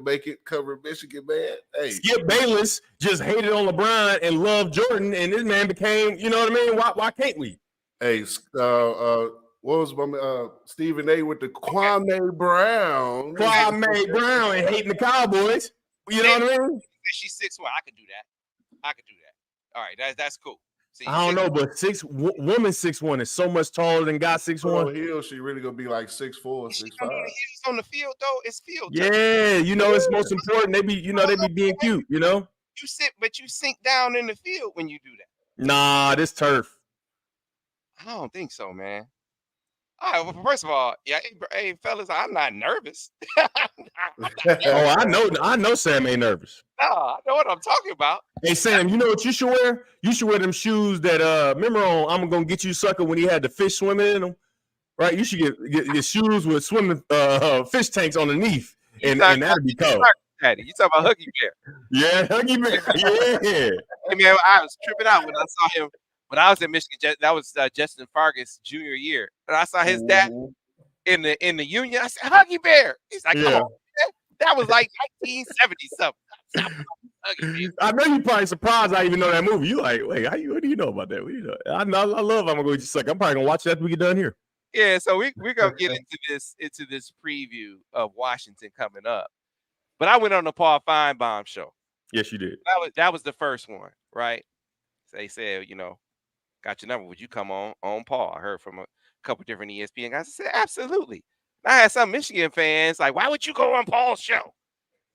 make it cover Michigan, man. Hey, Skip Bayless just hated on LeBron and loved Jordan, and this man became, you know what I mean? Why can't we? Hey, what was my Stephen A with the Kwame Brown and hating the Cowboys? You know what I mean? She's 6'1". I could do that. All right, that's cool. See, I don't know, but woman 6'1" is so much taller than guy 6'1". Hill, she really gonna be like 6'4", 6'5". On the field though, it's field. Yeah, it's most important. They be being cute, You sink down in the field when you do that. Nah, this turf. I don't think so, man. All right, well, first of all, yeah, hey fellas, I'm not nervous. I know Sam ain't nervous. No, I know what I'm talking about. Hey Sam, you know what you should wear? You should wear them shoes that remember on I'm Gonna Get You Sucker when he had the fish swimming in them. Right? You should get shoes with swimming fish tanks underneath, and that'd be cool. You talking about Huggy Bear? Yeah, Huggy Bear. Yeah. Hey man, I was tripping out when I saw him. When I was in Michigan, that was Justin Fargas' junior year, and I saw his dad in the Union. I said, "Huggy Bear." He's like, "Come on, man. That was like 1970 something." I know you probably surprised I even know that movie. You like, wait, what do you know about that? What do you know? I love I'm gonna go just like I'm probably gonna watch that after we get done here. Yeah, so we're gonna get into this preview of Washington coming up. But I went on the Paul Finebaum show. Yes, you did. That was the first one, right? So they said, got your number. Would you come on Paul? I heard from a couple different ESPN guys. I said, absolutely. And I had some Michigan fans like, why would you go on Paul's show?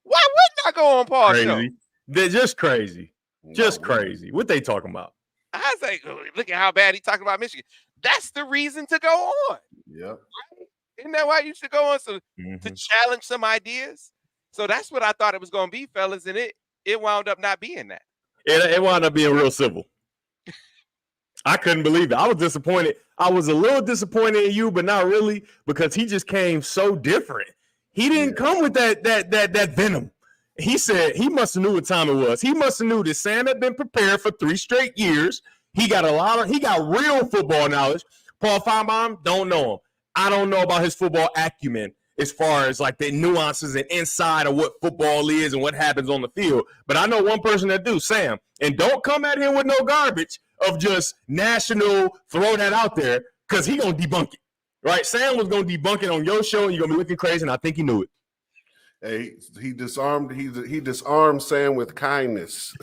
Why wouldn't I go on Paul's show? They're just crazy. Just crazy. What they talking about? I was like, look at how bad he's talking about Michigan. That's the reason to go on. Yep. Right? Isn't that why you should go on? So to challenge some ideas. So that's what I thought it was going to be, fellas, and it wound up not being that. It wound up being real civil. I couldn't believe it. I was disappointed. I was a little disappointed in you, but not really, because he just came so different. He didn't come with that venom. He said he must have knew what time it was. He must have knew that Sam had been prepared for 3 straight years. He got real football knowledge. Paul Finebaum, don't know him. I don't know about his football acumen as far as like the nuances and inside of what football is and what happens on the field. But I know one person that do, Sam. And don't come at him with no garbage of just national, throw that out there, because he going to debunk it. Right? Sam was going to debunk it on your show, and you're going to be looking crazy, and I think he knew it. Hey, he disarmed Sam with kindness.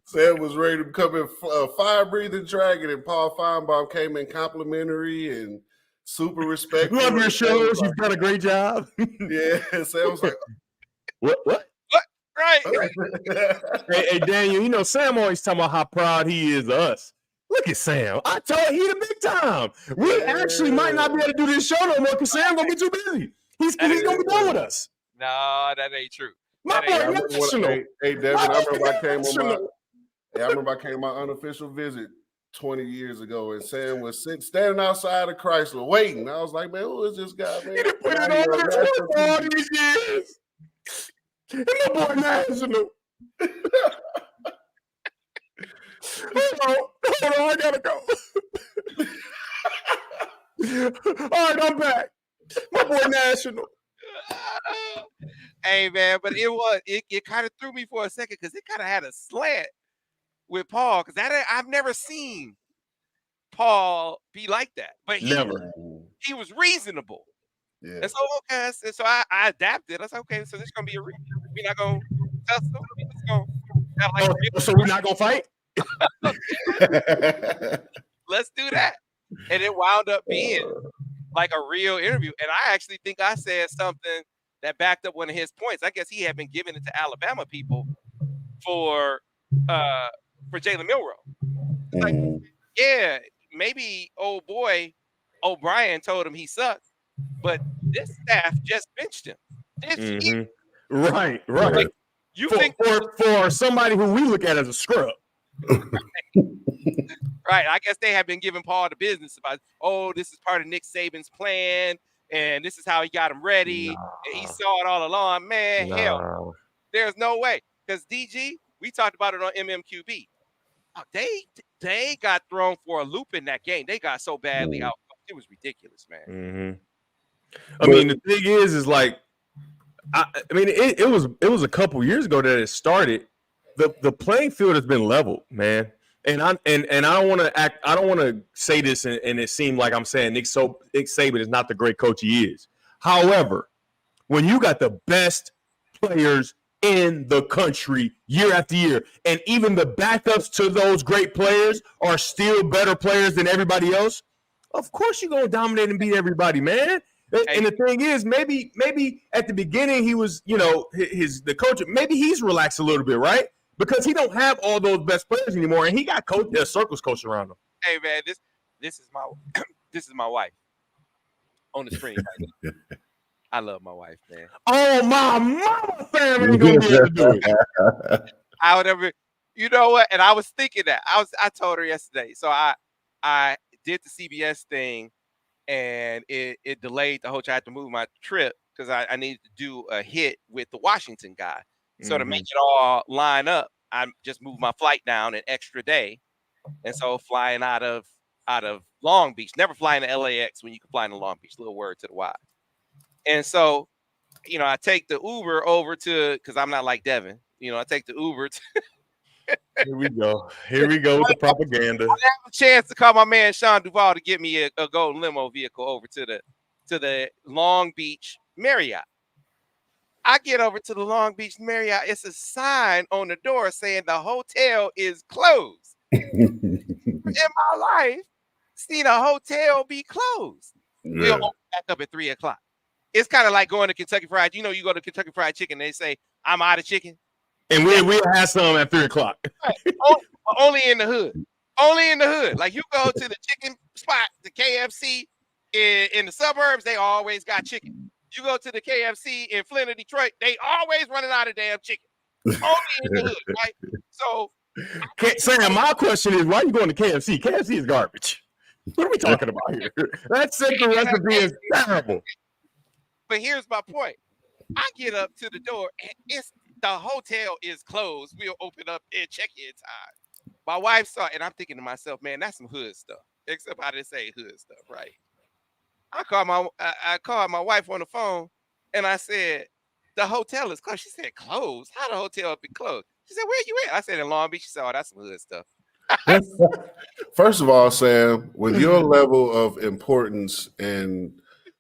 Sam was ready to become a fire-breathing dragon, and Paul Finebaum came in complimentary and super respectful. Love your shows. You've done a great job. Yeah, Sam was like, What? Right. Hey, Daniel, Sam always talking about how proud he is of us. Look at Sam. I told you he the big time. We actually might not be able to do this show no more because Sam gonna be too busy. He's gonna be done with us. No, that ain't true. Hey, Devin, I remember I came on my unofficial visit 20 years ago, and Sam was standing outside of Chrysler waiting. I was like, man, who is this guy, man? He done put it on all these years. And my boy National. Hold on, I gotta go. All right, I'm back. My boy National. Hey, man, but it kind of threw me for a second because it kind of had a slant with Paul, because I've never seen Paul be like that. But he was reasonable. Yeah. And so I adapted. I said, okay, so this is gonna be we're not gonna tussle. So we're not gonna fight? Let's do that. And it wound up being like a real interview. And I actually think I said something that backed up one of his points. I guess he had been giving it to Alabama people for Jalen Milroe. Like, yeah, maybe old boy O'Brien told him he sucked, but this staff just benched him. Right. Like, you think for somebody who we look at as a scrub. Right. I guess they have been giving Paul the business about, this is part of Nick Saban's plan, and this is how he got him ready. And he saw it all along. Man, hell, there's no way. Because DG, we talked about it on MMQB. They got thrown for a loop in that game. They got so badly out. It was ridiculous, man. I mean, the thing is like, it was a couple years ago that it started. The playing field has been leveled, man. And I don't want to say this and it seemed like I'm saying Nick Saban is not the great coach he is. However, when you got the best players in the country year after year, and even the backups to those great players are still better players than everybody else, of course you're gonna dominate and beat everybody, man. And the thing is, maybe at the beginning he was, the coach, maybe he's relaxed a little bit, right? Because he don't have all those best players anymore, and he got circles coached around him. Hey man, this is my wife on the screen. I love my wife, man. Oh, my mama family ain't gonna be able to do it. I would ever, you know what? And I was thinking that I told her yesterday. So I did the CBS thing, and it delayed the whole time. I had to move my trip because I needed to do a hit with the Washington guy. So to make it all line up, I just moved my flight down an extra day. And so flying out of Long Beach, never flying to LAX when you can fly into Long Beach, little word to the Y. And so I take the Uber over to, because I'm not like Devin. I take the Uber to Here we go. Here we go with the propaganda. I have a chance to call my man Sean Duvall to get me a golden limo vehicle over to the Long Beach Marriott. I get over to the Long Beach Marriott. It's a sign on the door saying the hotel is closed. In my life, seen a hotel be closed. We'll open back up at 3:00. It's kind of like going to Kentucky Fried. You go to Kentucky Fried Chicken, they say, I'm out of chicken. And we'll have some at 3:00. Right. Only in the hood. Only in the hood. Like you go to the chicken spot, the KFC in the suburbs, they always got chicken. You go to the KFC in Flint or Detroit, they always running out of damn chicken. Only in the hood, right? So, Sam, my question is, why are you going to KFC? KFC is garbage. What are we talking about here? That second recipe is terrible. But here's my point. I get up to the door and the hotel is closed. We'll open up at check-in time. My wife saw it, and I'm thinking to myself, man, that's some hood stuff. Except I didn't say hood stuff, right? I called my wife on the phone, and I said, the hotel is closed. She said, closed? How the hotel be closed? She said, where you at? I said, in Long Beach. She said, oh, that's some hood stuff. First of all, Sam, with your level of importance and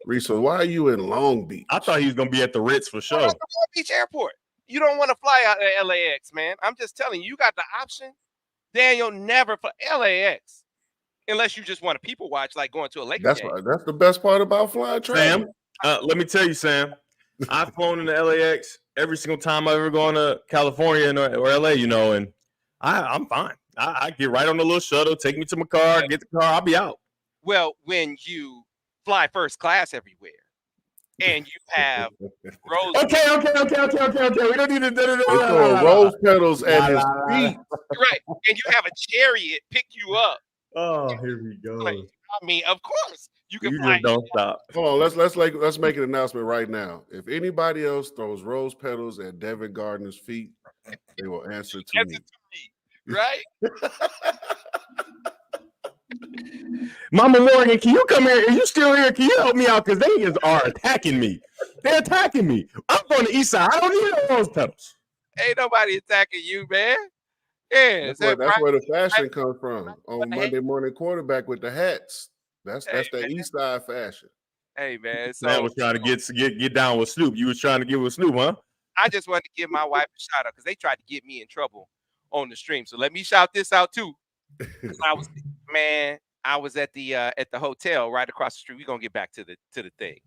resource, why are you in Long Beach? I thought he was going to be at the Ritz for sure. At the Long Beach Airport. You don't want to fly out of LAX, man. I'm just telling you, you got the option. Daniel never fly LAX unless you just want to people watch, like going to a Lakers game. That's the best part about flying travel. Sam, let me tell you, Sam, I've flown into LAX every single time I've ever gone to California or LA, and I'm fine. I get right on the little shuttle, take me to my car, get the car, I'll be out. Well, when you fly first class everywhere, and you have rose. Okay. We don't need to do rose petals at his feet. Right, and you have a chariot pick you up. Oh, here we go. Like, I mean, of course you can. You fly. just don't stop. Hold on, let's make an announcement right now. If anybody else throws rose petals at Devin Gardner's feet, they will answer to me. Right? Mama Morgan, can you come here? Are you still here? Can you help me out? Because they are attacking me. They're attacking me. I'm on the east side. I don't need rose petals. Ain't nobody attacking you, man. Yeah, that's where the fashion comes from. On Monday Morning Quarterback with the hats. That's that East Side fashion. Hey, man. So I was trying to get down with Snoop. You was trying to get with Snoop, huh? I just wanted to give my wife a shout out because they tried to get me in trouble on the stream. So let me shout this out too. I was at the hotel right across the street. We're gonna get back to the thing.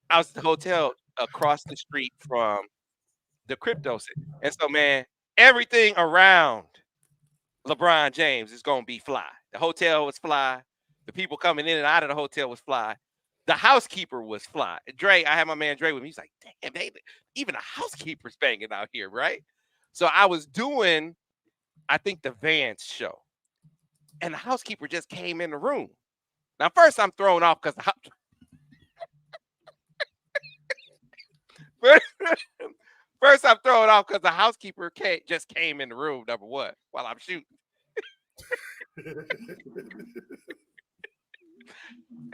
I was at the hotel across the street from the crypto city. And so, man, everything around LeBron James is gonna be fly. The hotel was fly. The people coming in and out of the hotel was fly. The housekeeper was fly. Dre, I had my man Dre with me. He's like, damn, even a housekeeper's banging out here, right? So I was doing, I think, the Vance show. And the housekeeper just came in the room. Now, first I'm thrown off because first I'm thrown off because the housekeeper just came in the room, number one, while I'm shooting.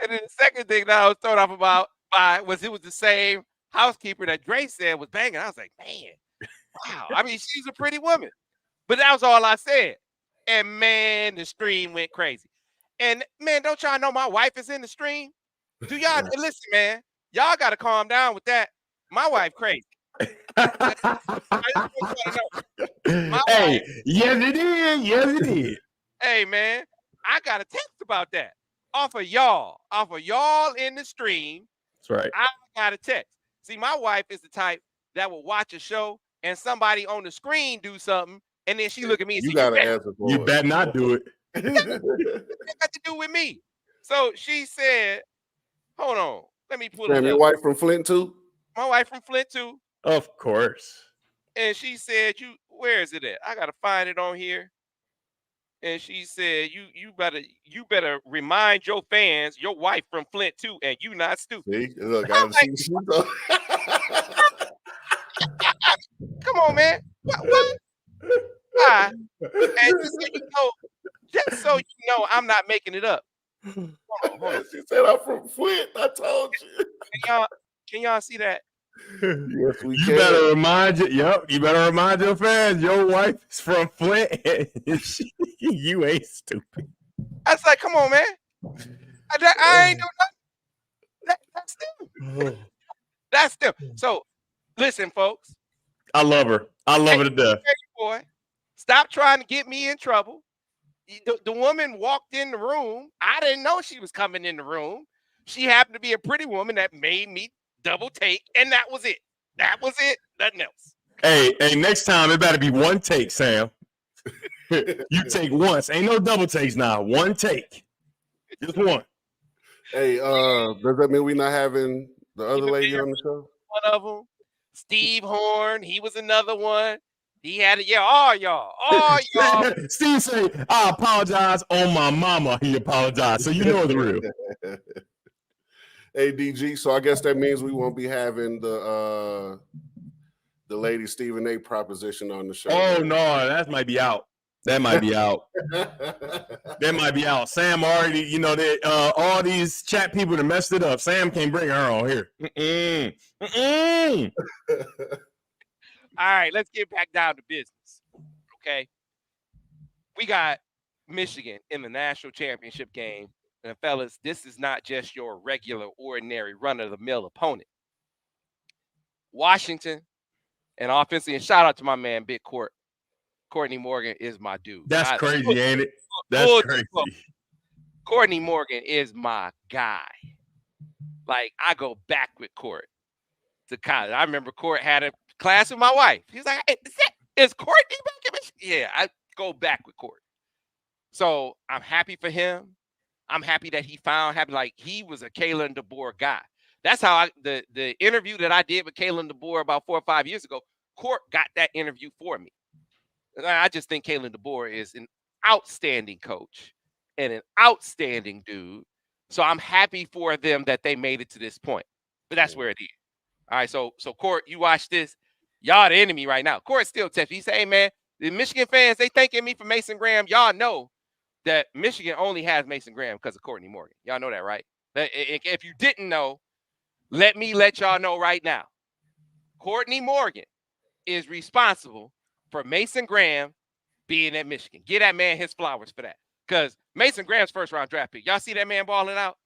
And then the second thing that I was thrown off by was it was the same housekeeper that Dre said was banging. I was like, man, wow. I mean, she's a pretty woman. But that was all I said. And man, the stream went crazy. And man, don't y'all know my wife is in the stream? Do y'all listen, man? Y'all got to calm down with that. My wife crazy. Hey, yes it is. Yes it is. Hey, man, I got a text about that. Off of y'all in the stream. That's right. I got a text. See, my wife is the type that will watch a show and somebody on the screen do something, and then she look at me and you gotta answer for you better not do it. It got to do with me. So she said, hold on, let me pull it up. Your wife from Flint too? My wife from Flint too. Of course. And she said, where is it at? I gotta find it on here. And she said, you better remind your fans your wife from Flint too, and you not stupid. See? Look, I see Come on, man. What? Why? And just so you know, I'm not making it up. Hold on. She said I'm from Flint. I told you. Can y'all see that? Yes, we You can. better remind you better remind your fans your wife is from Flint. You ain't stupid. I was like, come on, man. I ain't doing nothing. That's them. That's them. So listen, folks. I love her. I love her to death. Boy, stop trying to get me in trouble. The woman walked in the room. I didn't know she was coming in the room. She happened to be a pretty woman that made me double take, and that was it. That was it. Nothing else. Hey, next time it better be one take, Sam. You take once. Ain't no double takes now. One take. Just one. Hey, does that mean we're not having the other lady on the show? One of them. Steve Horn. He was another one. He had it. Yeah, all y'all. Steve say, I apologize on my mama. He apologized. So you know the real. Hey, DG. So I guess that means we won't be having the lady Stephen A. proposition on the show. Oh no, that might be out. That might be out. That might be out. Sam already, you know, that all these chat people that messed it up. Sam can't bring her on here. All right, let's get back down to business. Okay. We got Michigan in the national championship game. And fellas, this is not just your regular, ordinary, run-of-the-mill opponent. Washington and offensively, and shout out to my man, Big Court. Courtney Morgan is my dude. That's crazy, ain't it? That's crazy. Courtney Morgan is my guy. Like, I go back with Court to college. I remember Court had a class with my wife. He's like, hey, is Courtney back in Michigan? Yeah, I go back with Court. So I'm happy for him. I'm happy that he found like he was a Kalen DeBoer guy. That's how the interview that I did with Kalen DeBoer about 4 or 5 years ago, Court got that interview for me. I just think Kalen DeBoer is an outstanding coach and an outstanding dude. So I'm happy for them that they made it to this point. But that's where it is. All right, so Court, you watch this. Y'all the enemy right now. Court still texts. He say, hey, man, the Michigan fans, they thanking me for Mason Graham. Y'all know that Michigan only has Mason Graham because of Courtney Morgan. Y'all know that, right? If you didn't know, let me let y'all know right now. Courtney Morgan is responsible for Mason Graham being at Michigan. Give that man his flowers for that. Because Mason Graham's first-round draft pick. Y'all see that man balling out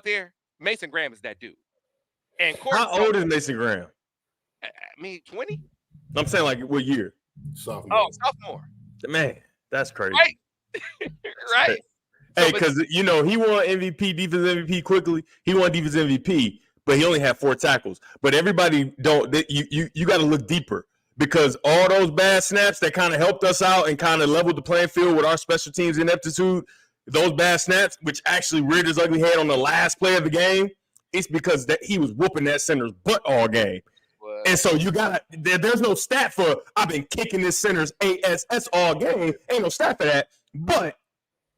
there? Mason Graham is that dude. And how old is Mason Graham? I mean, 20? I'm saying, like, what year? Sophomore. Oh, sophomore. Man, that's crazy. Right. Right. Hey, because, you know, he won MVP, defensive MVP quickly. He won defensive MVP, but he only had 4 tackles. But everybody you got to look deeper. Because all those bad snaps that kind of helped us out and kind of leveled the playing field with our special teams ineptitude, those bad snaps, which actually reared his ugly head on the last play of the game, it's because that he was whooping that center's butt all game. Wow. And so you got to – there's no stat for I've been kicking this center's ASS all game. Ain't no stat for that. But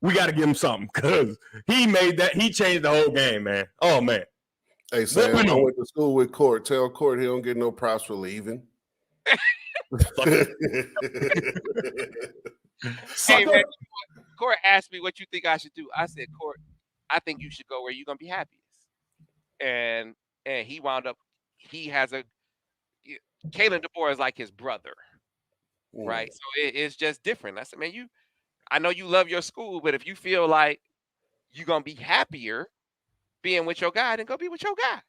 we got to give him something because he made that – he changed the whole game, man. Oh, man. Hey, Sam, I went to school with Court. Tell Court he don't get no props for leaving. Hey, man, Court asked me what you think I should do. I said, Court, I think you should go where you're gonna be happiest. And he wound up. He has Kalen DeBoer is like his brother, right? So it's just different. I said, man, I know you love your school, but if you feel like you're gonna be happier being with your guy, then go be with your guy,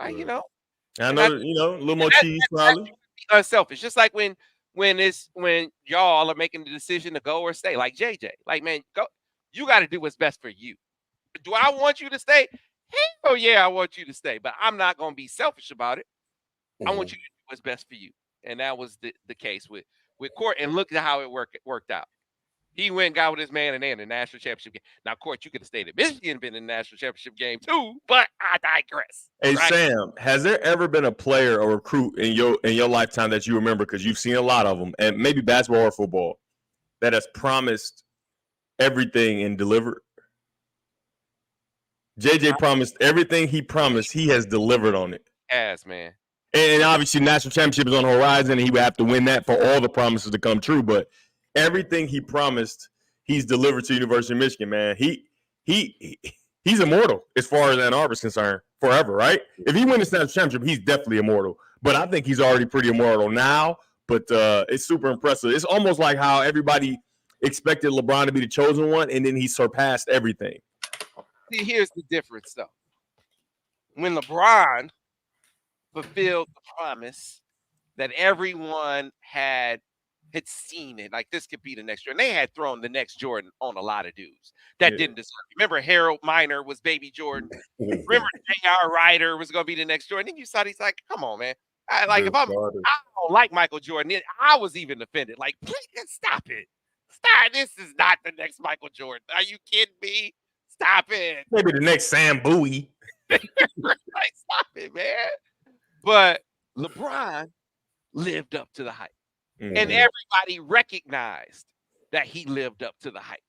right? You know. I know, a little more cheese probably. Unselfish, just like when y'all are making the decision to go or stay, like JJ. Like, man, go. You got to do what's best for you. Do I want you to stay? Hell yeah, I want you to stay, but I'm not gonna be selfish about it. I want you to do what's best for you, and that was the case with Court. And look at how it worked out. He went and got with his man and they in the national championship game. Now, Court, you could have stayed at Michigan, been in the national championship game too, but I digress. Hey, right? Sam, has there ever been a player or recruit in your lifetime that you remember, because you've seen a lot of them, and maybe basketball or football, that has promised everything and delivered? JJ promised everything he promised. He has delivered on it. Yes, man. And obviously, national championship is on the horizon, and he would have to win that for all the promises to come true. But everything he promised, he's delivered to University of Michigan, man. He's immortal as far as Ann Arbor is concerned forever, right? If he wins the national championship, he's definitely immortal. But I think he's already pretty immortal now. But it's super impressive. It's almost like how everybody expected LeBron to be the chosen one, and then he surpassed everything. See, here's the difference, though. When LeBron fulfilled the promise that everyone had seen it, like this could be the next Jordan. They had thrown the next Jordan on a lot of dudes that didn't deserve it. Remember, Harold Miner was baby Jordan. Remember, J.R. Ryder was going to be the next Jordan. Then you saw, he's like, come on, man. I don't like Michael Jordan. I was even offended. Like, please stop it. Stop. This is not the next Michael Jordan. Are you kidding me? Stop it. Maybe the next Sam Bowie. Like, stop it, man. But LeBron lived up to the hype. And everybody recognized that he lived up to the hype.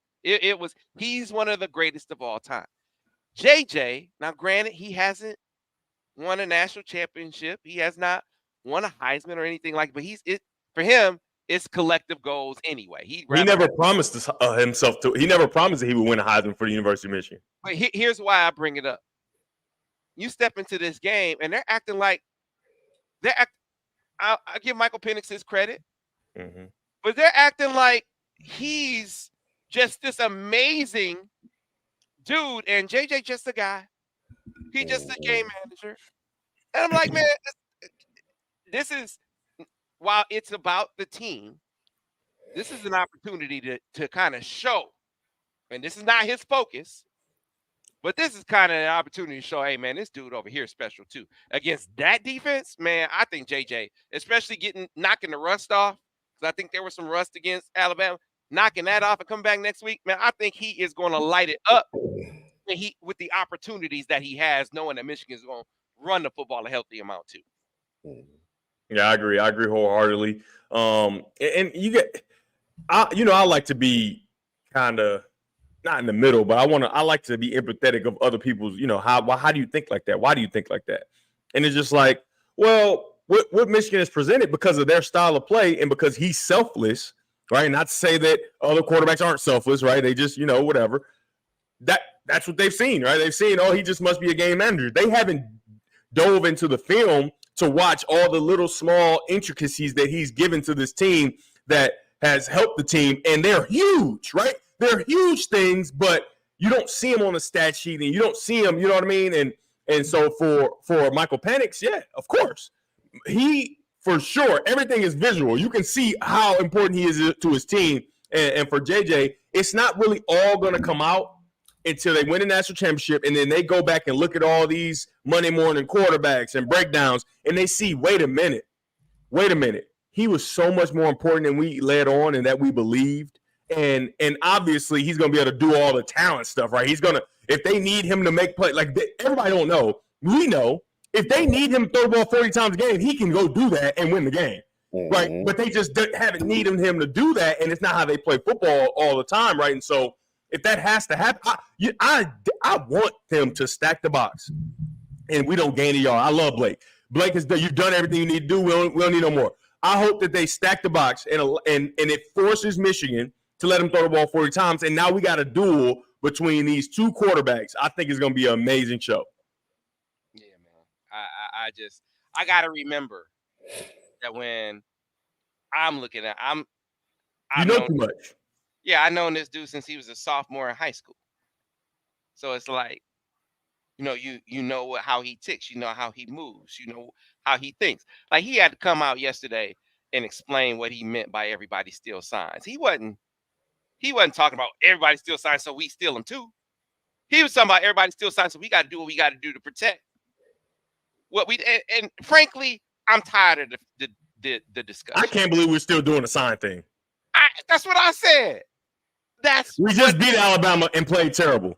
He's one of the greatest of all time. JJ, now granted, he hasn't won a national championship. He has not won a Heisman or anything like, but for him, it's collective goals anyway. He never promised himself to. He never promised that he would win a Heisman for the University of Michigan. But here's why I bring it up. You step into this game and they're acting like I give Michael Penix his credit, but they're acting like he's just this amazing dude, and JJ just a guy. He just a game manager. And I'm like, man, this is, while it's about the team, this is an opportunity to kind of show, and this is not his focus, but this is kind of an opportunity to show, hey, man, this dude over here is special too. Against that defense, man, I think JJ, especially knocking the rust off, because I think there was some rust against Alabama, knocking that off and come back next week, man, I think he is going to light it up. And with the opportunities that he has, knowing that Michigan is going to run the football a healthy amount too. Yeah, I agree. I agree wholeheartedly. And I like to be kind of not in the middle, but I like to be empathetic of other people's, how do you think like that? Why do you think like that? And it's just like, well, what Michigan has presented because of their style of play and because he's selfless, right? Not to say that other quarterbacks aren't selfless, right? They just, whatever. That's what they've seen, right? They've seen, he just must be a game manager. They haven't dove into the film to watch all the little small intricacies that he's given to this team that has helped the team, and they're huge, right? They're huge things, but you don't see them on the stat sheet, and you don't see them, you know what I mean? And so for Michael Penix, yeah, of course. He, for sure, everything is visual. You can see how important he is to his team. And for JJ, it's not really all going to come out until they win a national championship, and then they go back and look at all these Monday morning quarterbacks and breakdowns, and they see, wait a minute. He was so much more important than we led on and that we believed. And obviously he's going to be able to do all the talent stuff, right? He's going to, if they need him to make play, like everybody don't know, we know, if they need him to throw the ball 40 times a game, he can go do that and win the game, right? But they just haven't needed him to do that, and it's not how they play football all the time, right? And so if that has to happen, I want them to stack the box, and we don't gain a yard. I love Blake. Blake you've done everything you need to do. We don't need no more. I hope that they stack the box and it forces Michigan to let him throw the ball 40 times. And now we got a duel between these two quarterbacks. I think it's going to be an amazing show. Yeah, man. I got to remember that when I'm looking at, you know too much. Yeah, I've known this dude since he was a sophomore in high school. So it's like, you know how he ticks, you know how he moves, you know how he thinks. Like, he had to come out yesterday and explain what he meant by everybody steal signs. He wasn't talking about everybody steal signs so we steal them too. He was talking about everybody steal signs so we got to do what we got to do to protect what we. And frankly, I'm tired of the discussion. I can't believe we're still doing the sign thing. That's what I said. We just beat Alabama and played terrible.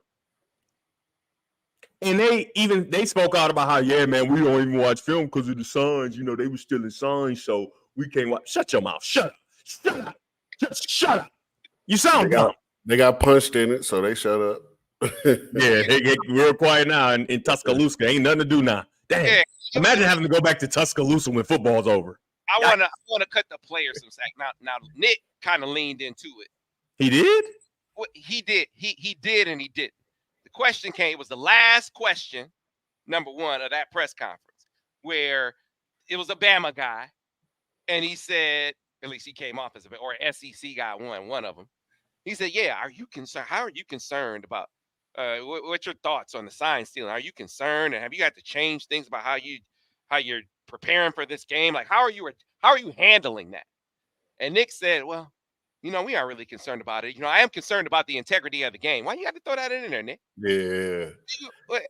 And they spoke out about how, yeah, man, we don't even watch film because of the signs. They were stealing signs, so we can't watch. Shut your mouth. Shut up. Just shut up. You sound dumb. They got punched in it, so they shut up. Yeah, they get real quiet now in Tuscaloosa. Ain't nothing to do now. Damn. Yeah. Imagine having to go back to Tuscaloosa when football's over. I wanna cut the players some slack. Now Nick kind of leaned into it. He did? He did. He did and he didn't. The question came, it was the last question number one of that press conference, where it was a Bama guy, and he said, at least he came off as or an SEC guy, one of them. He said, "Yeah, are you concerned? How are you concerned about? What's your thoughts on the sign stealing? Are you concerned, and have you got to change things about how you're preparing for this game? Like, how are you handling that?" And Nick said, "Well, we aren't really concerned about it. I am concerned about the integrity of the game. Why you got to throw that in there, Nick?" Yeah.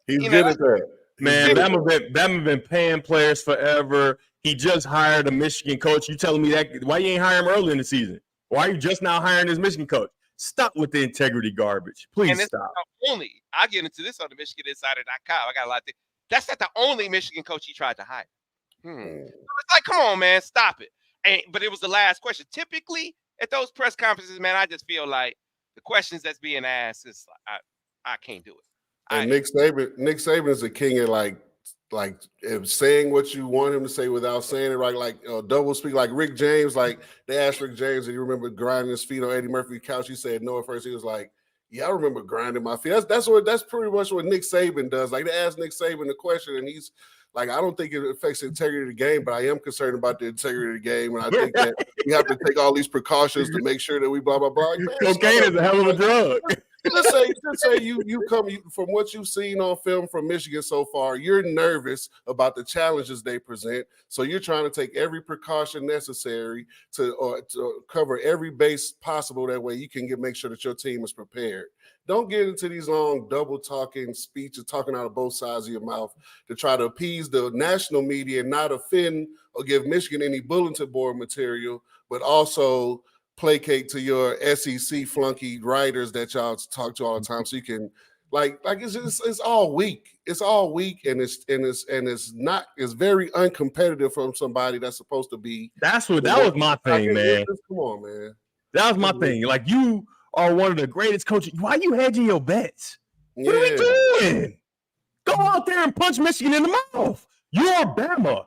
He's good at that. Man, Bama been paying players forever. He just hired a Michigan coach. You telling me that? Why you ain't hire him early in the season? Why are you just now hiring this Michigan coach? Stop with the integrity garbage. Please stop. I'll get into this on the MichiganInsider.com. I got a lot of things. That's not the only Michigan coach he tried to hire. It's like, come on, man, stop it. But it was the last question. Typically, at those press conferences, man, I just feel like the questions that's being asked is I can't do it. And Nick Saban is a king at like saying what you want him to say without saying it right, like double speak. Like Rick James, like they asked Rick James, and you remember grinding his feet on Eddie Murphy's couch. He said no at first. He was like, "Yeah, I remember grinding my feet." That's pretty much what Nick Saban does. Like they asked Nick Saban the question, and he's like, "I don't think it affects the integrity of the game, but I am concerned about the integrity of the game, and I think that we have to take all these precautions to make sure that we blah blah blah." Like, cocaine is a hell of a drug. Just say you from what you've seen on film from Michigan so far, you're nervous about the challenges they present. So you're trying to take every precaution necessary to cover every base possible. That way you can make sure that your team is prepared. Don't get into these long double talking speeches, talking out of both sides of your mouth to try to appease the national media and not offend or give Michigan any bulletin board material, but also placate to your SEC flunky writers that y'all talk to all the time, so you can it's all weak. It's all weak, and it's very uncompetitive from somebody that's supposed to be. That was my thing, man. Come on, man. That was my thing. Like, you are one of the greatest coaches. Why are you hedging your bets? Yeah. What are we doing? Go out there and punch Michigan in the mouth. You're Bama.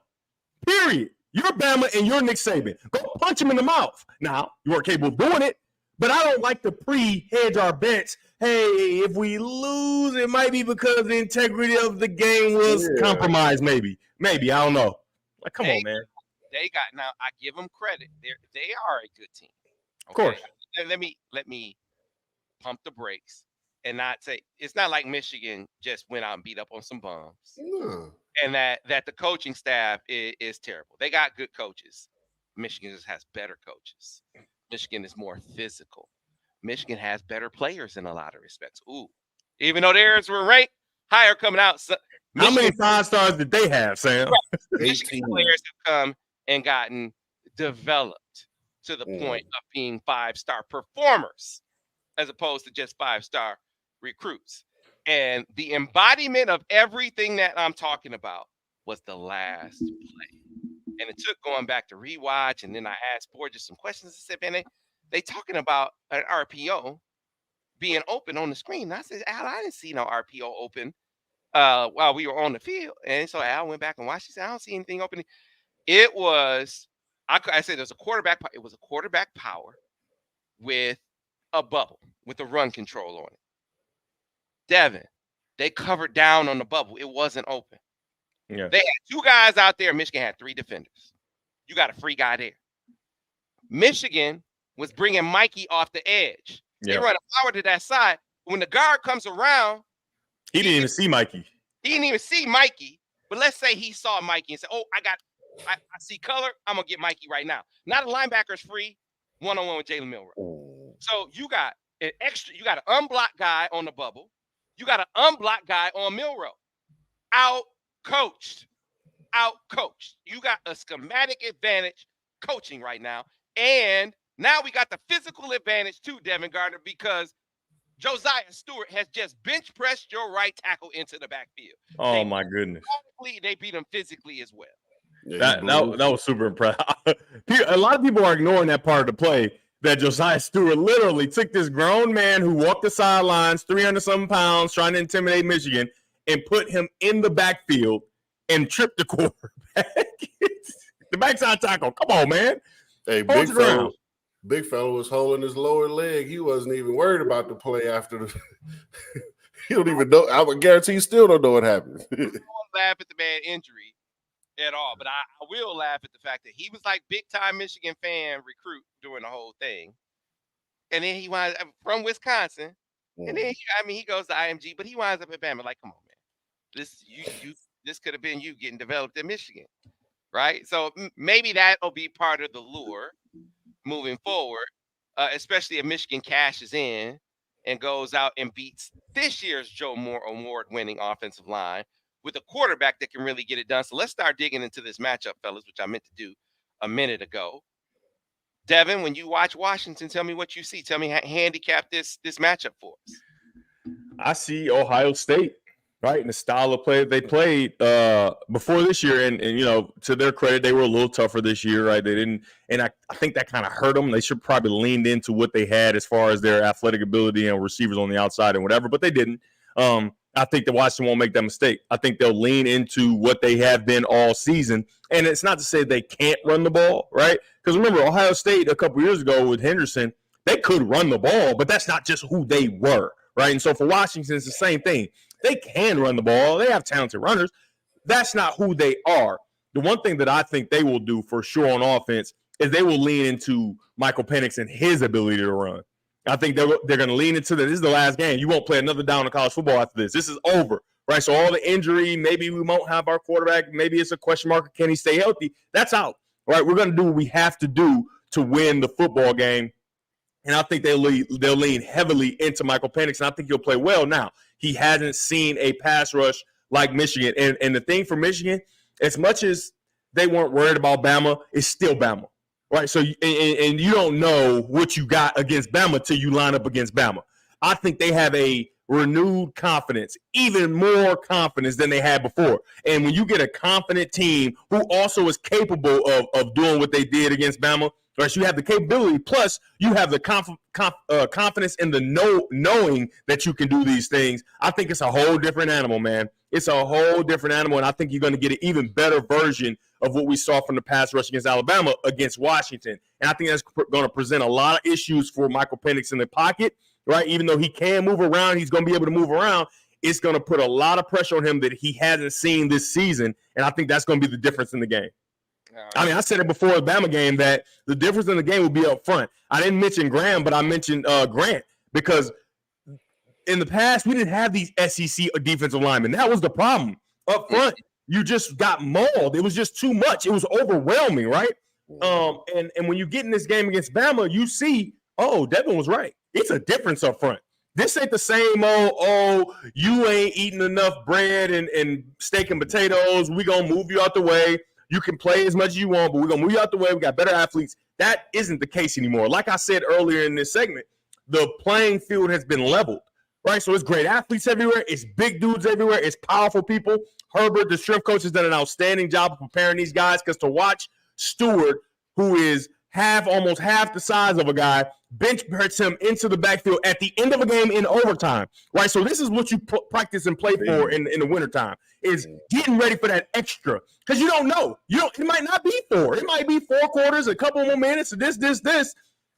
Period. You're Bama and you're Nick Saban. Go punch him in the mouth. Now, you weren't capable of doing it, but I don't like to pre-hedge our bets. Hey, if we lose, it might be because the integrity of the game was compromised, maybe. Maybe, I don't know. Like, come on, man. Now, I give them credit. They are a good team. Okay? Of course. Let me pump the brakes and not say it's not like Michigan just went out and beat up on some bums. No. And that the coaching staff is terrible. They got good coaches. Michigan just has better coaches. Michigan is more physical. Michigan has better players in a lot of respects. Even though theirs were ranked higher coming out. How many 5 stars did they have, Sam? Right. Michigan players have come and gotten developed to the point of being 5-star performers as opposed to just 5-star recruits. And the embodiment of everything that I'm talking about was the last play. And it took going back to rewatch. And then I asked Borges some questions. I said, man, they talking about an RPO being open on the screen. And I said, Al, I didn't see no RPO open while we were on the field. And so Al went back and watched. He said, I don't see anything open. It was, I said, there's a quarterback. It was a quarterback power with a bubble with a run control on it. Devin, they covered down on the bubble. It wasn't open. Yeah. They had 2 guys out there. Michigan had 3 defenders. You got a free guy there. Michigan was bringing Mikey off the edge. They run a power to that side. When the guard comes around, he didn't even see Mikey. He didn't even see Mikey. But let's say he saw Mikey and said, "Oh, I see color. I'm gonna get Mikey right now." Now the linebacker's free, one-on-one with Jalen Milroe. So you got an an unblocked guy on the bubble. You got an unblocked guy on Milroe. Out-coached. You got a schematic advantage coaching right now. And now we got the physical advantage too, Devin Gardner, because Josiah Stewart has just bench pressed your right tackle into the backfield. Oh, my goodness. They beat him physically as well. Yeah, that was super impressive. A lot of people are ignoring that part of the play, that Josiah Stewart literally took this grown man who walked the sidelines, 300-something pounds, trying to intimidate Michigan, and put him in the backfield and tripped the quarterback. The backside tackle. Come on, man. Hey, big fella was holding his lower leg. He wasn't even worried about the play after the. He don't even know. I would guarantee you still don't know what happened. laugh at the man injury at all, but I will laugh at the fact that he was like big time Michigan fan recruit during the whole thing, and then he winds up from Wisconsin, and then he goes to IMG, but he winds up at Bama. Like, come on, man, this could have been you getting developed in Michigan, right? So maybe that'll be part of the lure moving forward, especially if Michigan cashes in and goes out and beats this year's Joe Moore award-winning offensive line with a quarterback that can really get it done. So let's start digging into this matchup, fellas, which I meant to do a minute ago. Devin, when you watch Washington, tell me what you see. Tell me how handicap this matchup for us. I see Ohio State, right, and the style of play they played before this year, and to their credit, they were a little tougher this year, right? They didn't, and I think that kind of hurt them. They should probably leaned into what they had as far as their athletic ability and receivers on the outside and whatever, but they didn't. I think that Washington won't make that mistake. I think they'll lean into what they have been all season, and it's not to say they can't run the ball, right? Because remember, Ohio State a couple years ago with Henderson, they could run the ball, but that's not just who they were, right? And so for Washington, it's the same thing. They can run the ball. They have talented runners. That's not who they are. The one thing that I think they will do for sure on offense is they will lean into Michael Penix and his ability to run. I think they're going to lean into that. This is the last game. You won't play another down in college football after this. This is over, right? So all the injury, maybe we won't have our quarterback. Maybe it's a question mark. Can he stay healthy? That's out, right? We're going to do what we have to do to win the football game. And I think they'll lean heavily into Michael Penix, and I think he'll play well. Now, he hasn't seen a pass rush like Michigan. And the thing for Michigan, as much as they weren't worried about Bama, it's still Bama, right? So, and you don't know what you got against Bama till you line up against Bama. I think they have a renewed confidence, even more confidence than they had before. And when you get a confident team who also is capable of doing what they did against Bama, right? So you have the capability, plus you have the confidence in the knowing that you can do these things. I think it's a whole different animal, man. It's a whole different animal, and I think you're going to get an even better version of what we saw from the pass rush against Alabama against Washington. And I think that's going to present a lot of issues for Michael Penix in the pocket, right? Even though he can move around, he's going to be able to move around. It's going to put a lot of pressure on him that he hasn't seen this season, and I think that's going to be the difference in the game. I mean, I said it before the Bama game that the difference in the game will be up front. I didn't mention Graham, but I mentioned Grant because in the past, we didn't have these SEC defensive linemen. That was the problem. Up front, you just got mauled. It was just too much. It was overwhelming, right? And when you get in this game against Bama, you see, oh, Devin was right. It's a difference up front. This ain't the same old, you ain't eating enough bread and steak and potatoes. We going to move you out the way. You can play as much as you want, but we're going to move you out the way. We got better athletes. That isn't the case anymore. Like I said earlier in this segment, the playing field has been leveled, right? So it's great athletes everywhere. It's big dudes everywhere. It's powerful people. Herbert, the strength coach, has done an outstanding job of preparing these guys because to watch Stewart, who is almost half the size of a guy, bench press him into the backfield at the end of a game in overtime, right? So this is what you practice and play for in the wintertime, is getting ready for that extra. Because you don't know. It might not be 4. It might be 4 quarters, a couple more minutes, this.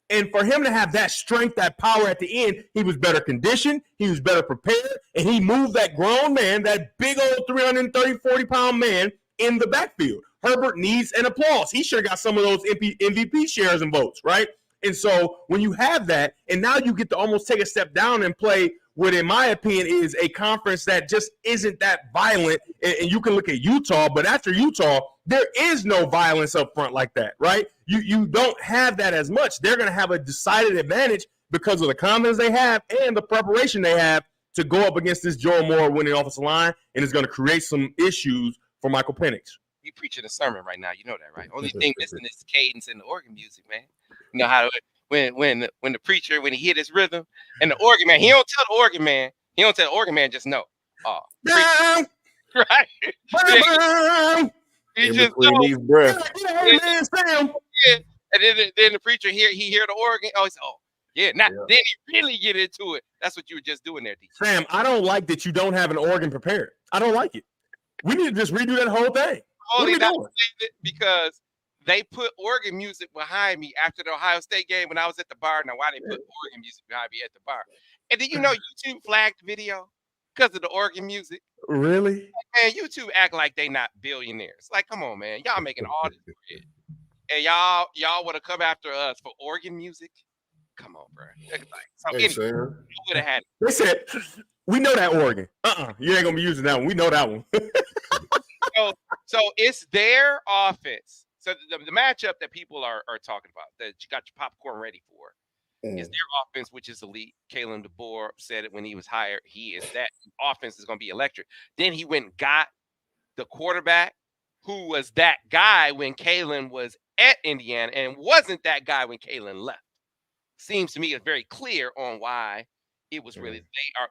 And for him to have that strength, that power at the end, he was better conditioned, he was better prepared, and he moved that grown man, that big old 330, 40-pound man in the backfield. Herbert needs an applause. He should have got some of those MVP shares and votes, right? And so when you have that, and now you get to almost take a step down and play what, in my opinion, is a conference that just isn't that violent. And you can look at Utah, but after Utah, there is no violence up front like that, right? You don't have that as much. They're going to have a decided advantage because of the confidence they have and the preparation they have to go up against this Joe Moore winning offensive line, and it's going to create some issues for Michael Penix. You preaching a sermon right now, you know that, right? Only thing missing is the cadence and the organ music, man. You know how when the preacher, when he hit his rhythm and the organ man, he don't tell the organ man just know. Oh, right. He just knows. breath. And then the preacher hear the organ. Oh, yeah. Then he really get into it. That's what you were just doing there, DJ. Sam, I don't like that you don't have an organ prepared. I don't like it. We need to just redo that whole thing. What are we doing? Because they put organ music behind me after the Ohio State game when I was at the bar. Now, why they put organ music behind me at the bar? And then YouTube flagged the video because of the organ music. Really? Man, you two act like they not billionaires. Like, come on, man. Y'all making all this bread. And y'all want to come after us for organ music? Come on, bro. Like, so Hey, anyway, Sam. I would have had They said, we know that organ. You ain't gonna be using that one. We know that one. so it's their offense. So the matchup that people are talking about, that you got your popcorn ready for, is their offense, which is elite. Kalen DeBoer said it when he was hired. He is that offense is going to be electric. Then he went and got the quarterback who was that guy when Kalen was at Indiana and wasn't that guy when Kalen left. Seems to me it's very clear on why it was really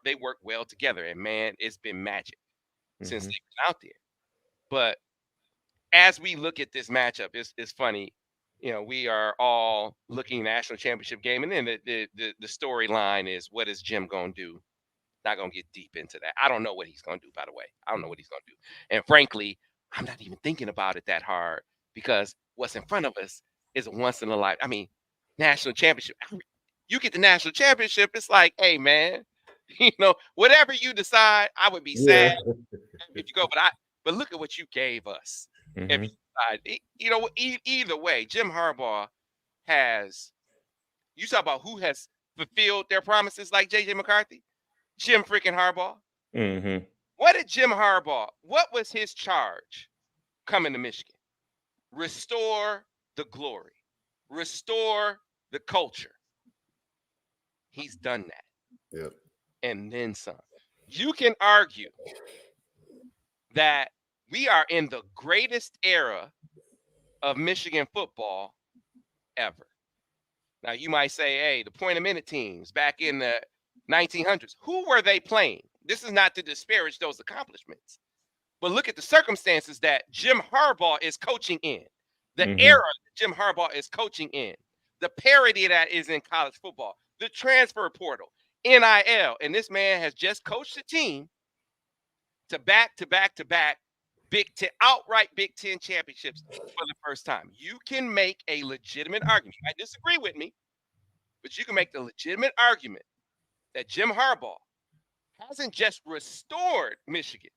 they work well together. And man, it's been magic since they've been out there. But as we look at this matchup, it's funny. You know, we are all looking national championship game, and then the storyline is, what is Jim gonna do? Not gonna get deep into that. I don't know what he's gonna do, by the way. I don't know what he's gonna do. And frankly, I'm not even thinking about it that hard, because what's in front of us is a once in a life. I mean, national championship. You get the national championship, it's like, hey man, you know, whatever you decide, I would be sad if you go, but look at what you gave us. If you decide, you know, either way, Jim Harbaugh has. You talk about who has fulfilled their promises, like JJ McCarthy. Jim freaking Harbaugh. What did Jim Harbaugh? What was his charge coming to Michigan? Restore the glory, restore the culture. He's done that. Yep. And then some. You can argue that we are in the greatest era of Michigan football ever. Now, you might say, hey, the point-a-minute teams back in the 1900s, who were they playing? This is not to disparage those accomplishments. But look at the circumstances that Jim Harbaugh is coaching in, the era that Jim Harbaugh is coaching in, the parity that is in college football, the transfer portal, NIL. And this man has just coached a team to back Big Ten, outright Big Ten championships for the first time. You can make a legitimate argument. I disagree with me, but you can make the legitimate argument that Jim Harbaugh hasn't just restored Michigan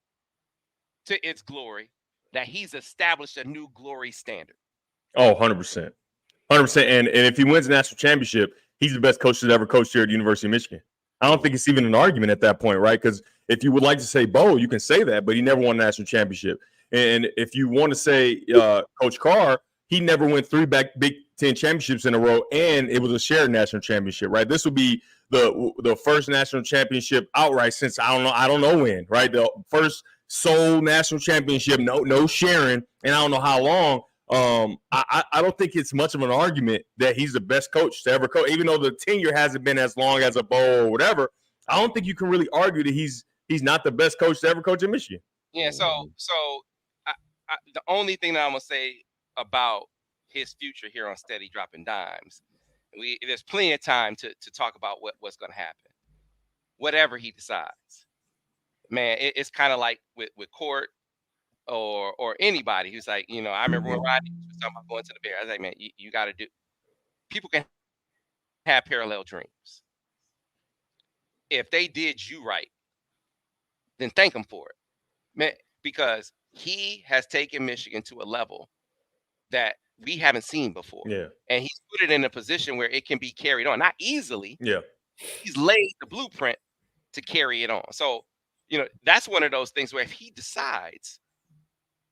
to its glory, that he's established a new glory standard. Oh, 100%. 100%. And if he wins the national championship, he's the best coach that ever coached here at the University of Michigan. I don't think it's even an argument at that point, right? Because if you would like to say Bo, you can say that, but he never won a national championship. And if you want to say Coach Carr, he never went 3 Big Ten championships in a row, and it was a shared national championship, right? This would be the first national championship outright since I don't know when, right? The first sole national championship, no sharing, and I don't know how long. I don't think it's much of an argument that he's the best coach to ever coach, even though the tenure hasn't been as long as a Bo or whatever. I don't think you can really argue that he's not the best coach to ever coach in Michigan. Yeah. So the only thing that I'm gonna say about his future here on Steady Dropping Dimes, there's plenty of time to talk about what's gonna happen, whatever he decides. Man, it's kind of like with Court or anybody who's like, you know, I remember when Rodney was talking about going to the Bears. I was like, man, you got to do. People can have parallel dreams. If they did you right, then thank them for it, man, because he has taken Michigan to a level that we haven't seen before. Yeah, and he's put it in a position where it can be carried on, not easily. Yeah, he's laid the blueprint to carry it on. So, you know, that's one of those things where if he decides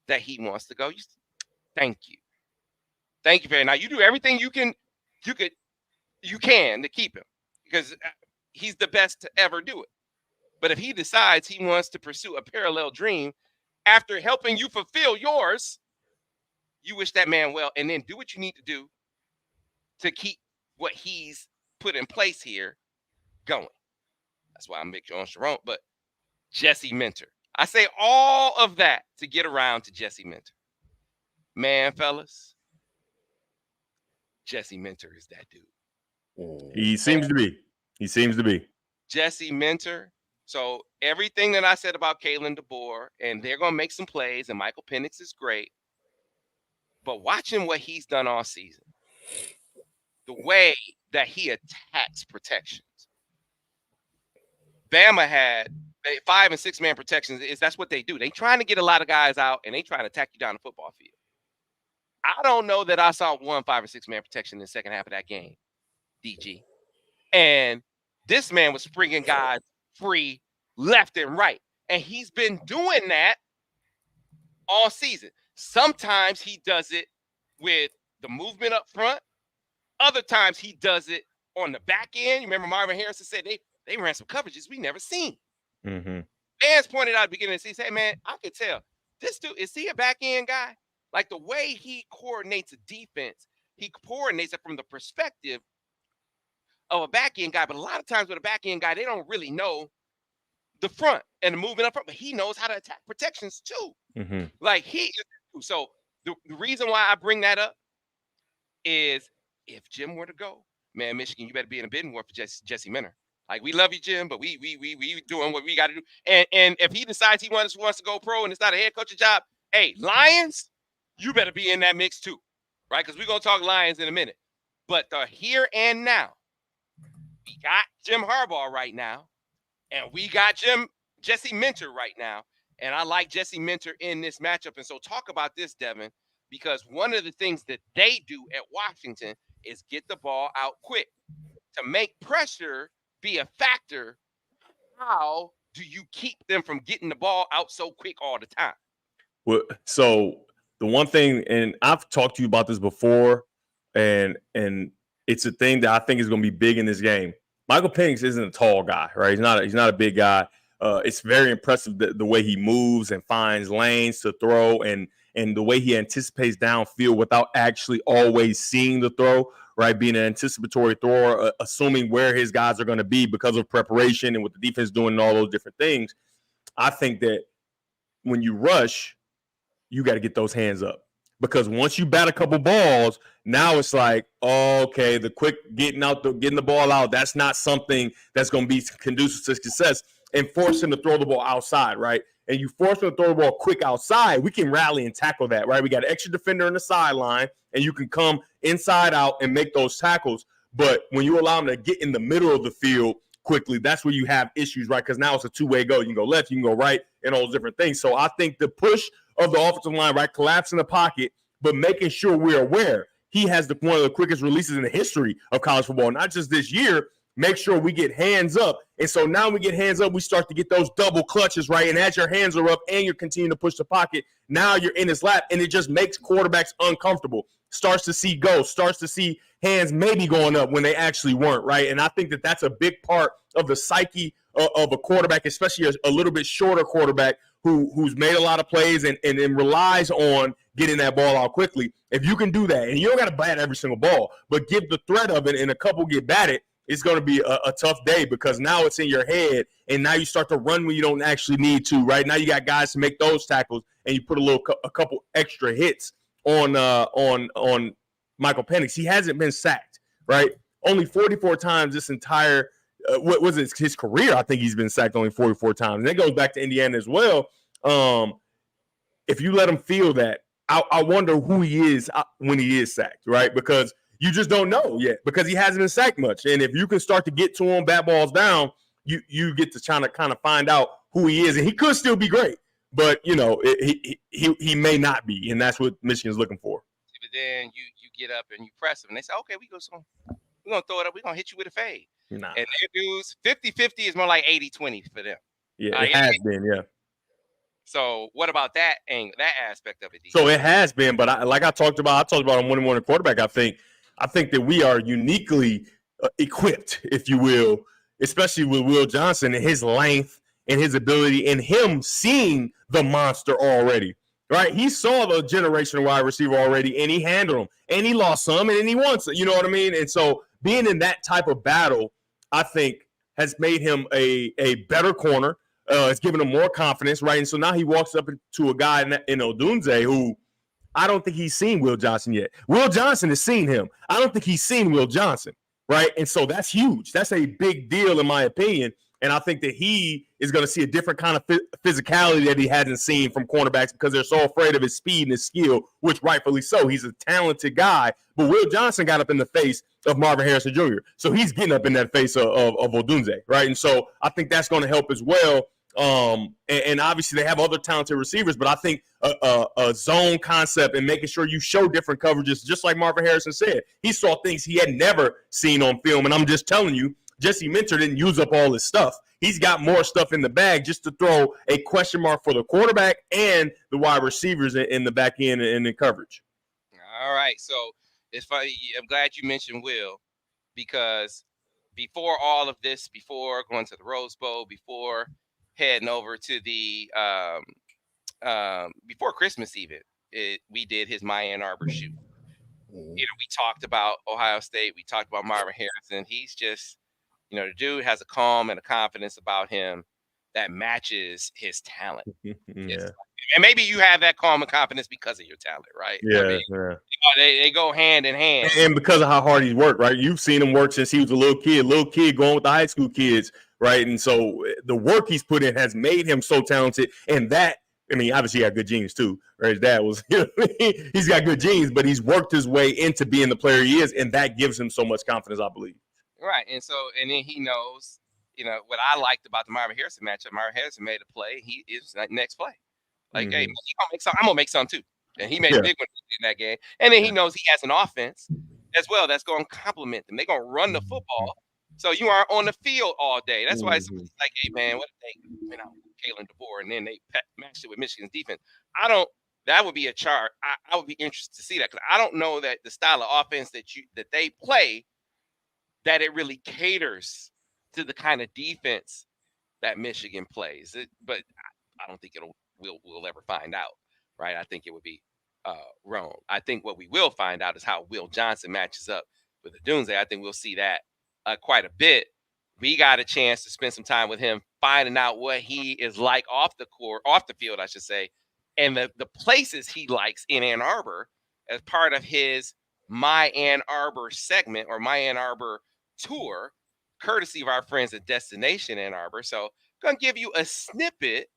that he wants to go, thank you very much. Now you do everything you can to keep him, because he's the best to ever do it. But if he decides he wants to pursue a parallel dream after helping you fulfill yours, you wish that man well, and then do what you need to do to keep what he's put in place here going. That's why I'm Big John Sharon. But Jesse Minter, I say all of that to get around to Jesse Minter. Man, fellas, Jesse Minter is that dude. He seems to be. Jesse Minter. So everything that I said about Kalen DeBoer, and they're going to make some plays, and Michael Penix is great. But watching what he's done all season, the way that he attacks protections. Bama had 5 and 6 man protections that's what they do. They trying to get a lot of guys out and they trying to attack you down the football field. I don't know that I saw 1 5 or 6 man protection in the second half of that game, DG. And this man was springing guys free left and right. And he's been doing that all season. Sometimes he does it with the movement up front. Other times he does it on the back end. You remember Marvin Harrison said they ran some coverages we never seen. Mm-hmm. Fans pointed out at the beginning of the season, hey, man, I could tell. This dude, is he a back end guy? Like the way he coordinates a defense, he coordinates it from the perspective of a back end guy. But a lot of times with a back end guy, they don't really know the front and the movement up front, but he knows how to attack protections too. Mm-hmm. Like so the reason why I bring that up is if Jim were to go, man, Michigan, you better be in a bidding war for Jesse Minter. Like, we love you, Jim, but we doing what we got to do. And if he decides he wants to go pro and it's not a head coaching job, hey, Lions, you better be in that mix too, right? Because we're going to talk Lions in a minute. But the here and now, we got Jim Harbaugh right now, and we got Jesse Minter right now. And I like Jesse Minter in this matchup. And so talk about this, Devin, because one of the things that they do at Washington is get the ball out quick. To make pressure be a factor, how do you keep them from getting the ball out so quick all the time? Well, so the one thing, and I've talked to you about this before, and it's a thing that I think is going to be big in this game. Michael Penix isn't a tall guy, right? He's not a big guy. It's very impressive the way he moves and finds lanes to throw, and the way he anticipates downfield without actually always seeing the throw, right? Being an anticipatory thrower, assuming where his guys are going to be because of preparation and what the defense doing and all those different things. I think that when you rush, you got to get those hands up, because once you bat a couple balls, now it's like, okay, the quick getting the ball out, that's not something that's going to be conducive to success. And force him to throw the ball outside, right? And you force him to throw the ball quick outside, we can rally and tackle that, right? We got an extra defender on the sideline, and you can come inside out and make those tackles. But when you allow him to get in the middle of the field quickly, that's where you have issues, right? Because now it's a two-way go. You can go left, you can go right, and all those different things. So I think the push of the offensive line, right, collapsing the pocket, but making sure we're aware. He has one of the quickest releases in the history of college football, not just this year. Make sure we get hands up. And so now we get hands up, we start to get those double clutches, right? And as your hands are up and you're continuing to push the pocket, now you're in his lap, and it just makes quarterbacks uncomfortable. Starts to see ghosts, starts to see hands maybe going up when they actually weren't, right? And I think that that's a big part of the psyche of a quarterback, especially a little bit shorter quarterback who's made a lot of plays and relies on getting that ball out quickly. If you can do that, and you don't got to bat every single ball, but give the threat of it and a couple get batted, it's going to be a tough day, because now it's in your head, and now you start to run when you don't actually need to, right? Now you got guys to make those tackles, and you put a couple extra hits on Michael Penix. He hasn't been sacked, right? Only 44 times this entire what was it, his career? I think he's been sacked only 44 times. And that goes back to Indiana as well. If you let him feel that, I wonder who he is when he is sacked, right? Because you just don't know yet, because he hasn't been sacked much. And if you can start to get to him, bat balls down, you get to kind of find out who he is. And he could still be great, but, you know, he may not be. And that's what Michigan's looking for. But then you get up and you press him, and they say, okay, we're going to throw it up. We're going to hit you with a fade. Nah. And their dudes, 50-50 is more like 80-20 for them. Yeah, it has been, yeah. So what about that aspect of it? So it has been, but I talked about on Morning Morning Quarterback, I think that we are uniquely equipped, if you will, especially with Will Johnson and his length and his ability and him seeing the monster already, right? He saw the generational wide receiver already, and he handled him, and he lost some, and then he won some, you know what I mean? And so being in that type of battle, I think, has made him a better corner. It's given him more confidence, right? And so now he walks up to a guy in Odunze who I don't think he's seen Will Johnson yet. Will Johnson has seen him. I don't think he's seen Will Johnson, right? And so that's huge. That's a big deal in my opinion. And I think that he is going to see a different kind of physicality that he hasn't seen from cornerbacks, because they're so afraid of his speed and his skill, which rightfully so. He's a talented guy. But Will Johnson got up in the face of Marvin Harrison Jr. So he's getting up in that face of Odunze, right? And so I think that's going to help as well. And obviously they have other talented receivers, but I think a zone concept and making sure you show different coverages, just like Marvin Harrison said, he saw things he had never seen on film. And I'm just telling you, Jesse Minter didn't use up all his stuff. He's got more stuff in the bag just to throw a question mark for the quarterback and the wide receivers in the back end and in coverage. All right. So it's funny. I'm glad you mentioned Will, because before all of this, before going to the Rose Bowl, before heading over to the before Christmas even, we did his My Ann Arbor shoot. We talked about Ohio State. We talked about Marvin Harrison. He's just, the dude has a calm and a confidence about him that matches his talent. Yeah. And maybe you have that calm and confidence because of your talent, right? Yeah, They go hand in hand. And because of how hard he's worked, right? You've seen him work since he was a little kid going with the high school kids, right? And so the work he's put in has made him so talented. And that, obviously he got good genes too, right? His dad was, he's got good genes, but he's worked his way into being the player he is. And that gives him so much confidence, I believe. Right. And then he knows, what I liked about the Marvin Harrison matchup. Marvin Harrison made a play. He is that next play. Like, hey, man, I'm gonna make some too. And he made a big one in that game. And then he knows he has an offense as well that's going to complement them. They're going to run the football, so you aren't on the field all day. That's why it's like, hey, man, what if they, Kalen DeBoer, and then they matched it with Michigan's defense? That would be a chart. I would be interested to see that, because I don't know that the style of offense that they play, that it really caters to the kind of defense that Michigan plays. But I don't think we'll ever find out, right? I think it would be wrong. I think what we will find out is how Will Johnson matches up with the Doomsday. I think we'll see that quite a bit. We got a chance to spend some time with him, finding out what he is like off the field, I should say, and the places he likes in Ann Arbor as part of his My Ann Arbor segment, or My Ann Arbor tour, courtesy of our friends at Destination Ann Arbor. So I'm going to give you a snippet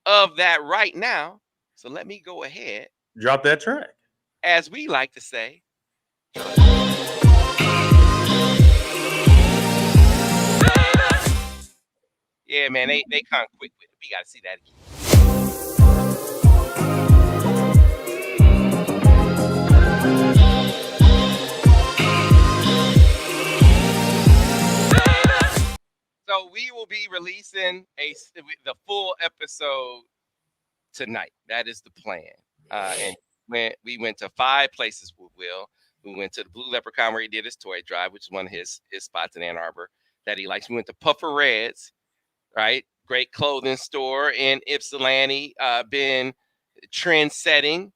of that right now. So let me go ahead. Drop that track. As we like to say. Yeah, man, they come quick with it. We got to see that again. So we will be releasing the full episode tonight. That is the plan. And we went to 5 places with Will. We went to the Blue Leprechaun, where he did his toy drive, which is one of his spots in Ann Arbor that he likes. We went to Puffer Reds, right? Great clothing store in Ypsilanti, been trend setting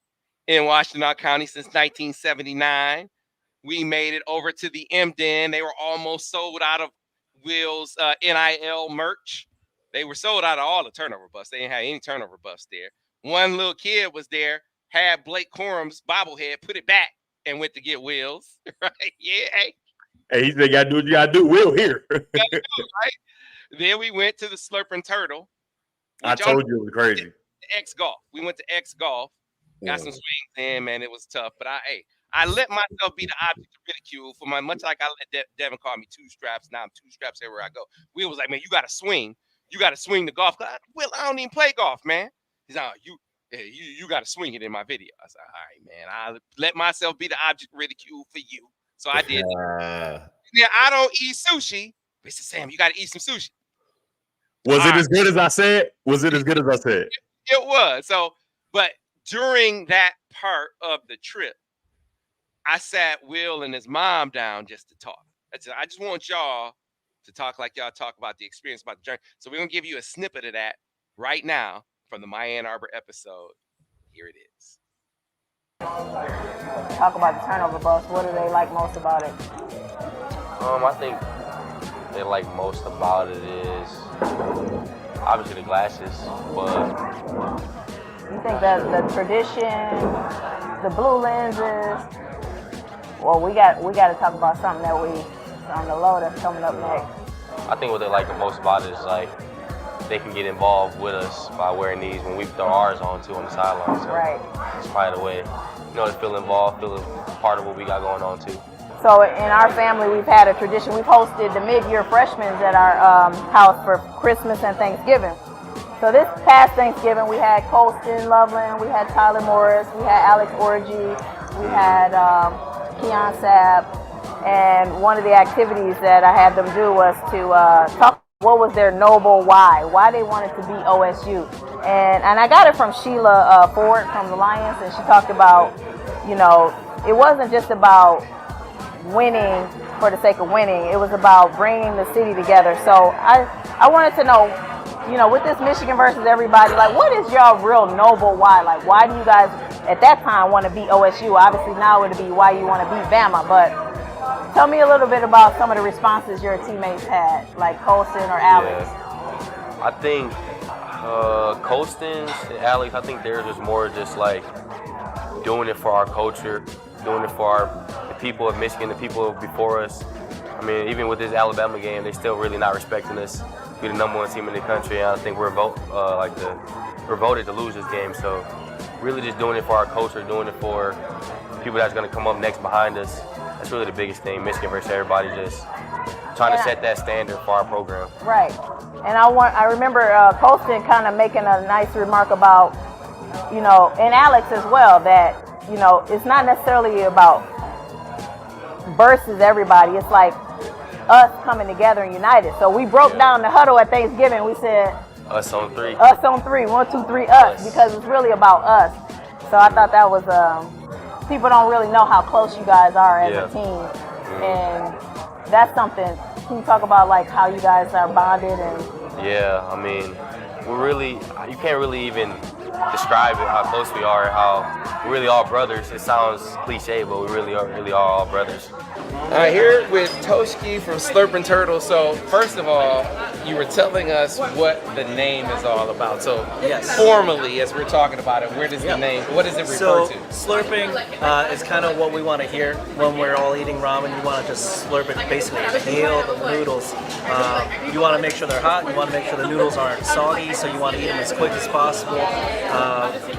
in Washtenaw County since 1979. We made it over to the M-Den. They were almost sold out of Will's NIL merch. They were sold out of all the turnover busts. They didn't have any turnover busts there. One little kid was there, had Blake Corum's bobblehead, put it back, and went to get Will's. Right? Yeah. Hey, he said, "Gotta do what you gotta do." Will here. Right? Then we went to the Slurping Turtle. I told you it was crazy. X Golf. We went to X Golf. Got some swings in, man. It was tough, but I let myself be the object of ridicule for much like I let Devin call me two straps. Now I'm two straps everywhere I go. Will was like, man, you got to swing. You got to swing the golf. Will, I don't even play golf, man. He's like, you got to swing it in my video. I said, all right, man. I let myself be the object of ridicule for you. So I did. Yeah, I don't eat sushi. But he said, Sam, you got to eat some sushi. Was it as good as I said? Was it as good as I said? It was. So, but during that part of the trip, I sat Will and his mom down just to talk. I just want y'all to talk like y'all talk about the experience, about the journey. So we're going to give you a snippet of that right now from the My Ann Arbor episode. Here it is. Talk about the turnover bus. What do they like most about it? I think they like most about it is obviously the glasses, but you think that the tradition, the blue lenses. Well, we got to talk about something that we on the low that's coming up next. I think what they like the most about it is like they can get involved with us by wearing these when we throw ours on too on the sideline. So right. It's probably the way, to feel involved, feel part of what we got going on too. So in our family, we've had a tradition. We've hosted the mid-year freshmen at our house for Christmas and Thanksgiving. So this past Thanksgiving, we had Colston Loveland, we had Tyler Morris, we had Alex Orgy, we had Keon Sapp, and one of the activities that I had them do was to talk what was their noble why they wanted to be OSU. And I got it from Sheila Ford from the Lions, and she talked about, you know, it wasn't just about winning for the sake of winning. It was about bringing the city together. So I wanted to know, you know, with this Michigan versus everybody, like, what is your real noble why? Like, why do you guys at that time want to beat OSU? Obviously now it would be why you want to beat Bama, but tell me a little bit about some of the responses your teammates had, like Colston or Alex. Yeah. I think Colston and Alex, I think they're just more just like doing it for our culture, doing it for the people of Michigan, the people before us. I mean, even with this Alabama game, they still really not respecting us. We're the number one team in the country, and I think we're voted to lose this game. So really just doing it for our culture, doing it for people that's going to come up next behind us. That's really the biggest thing, Michigan versus everybody, just trying to set that standard for our program. Right. And I remember Colston kind of making a nice remark about, you know, and Alex as well, that, you know, it's not necessarily about versus everybody. It's like us coming together and united. So we broke down the huddle at Thanksgiving. We said, us on three. Us on three. 1, 2, 3, us. Because it's really about us. So I thought that was, people don't really know how close you guys are as a team. And that's something. Can you talk about like how you guys are bonded? And yeah, I mean, we're really, you can't really even describe it, how close we are, how we're really all brothers. It sounds cliche, but we really are all brothers. Here with Toshki from Slurpin' Turtle. So first of all, you were telling us what the name is all about. So formally, as we're talking about it, where does the name, what does it refer to? Slurping is kind of what we want to hear when we're all eating ramen. You want to just slurp it, basically inhale the noodles. You want to make sure they're hot. You want to make sure the noodles aren't soggy, so you want to eat them as quick as possible.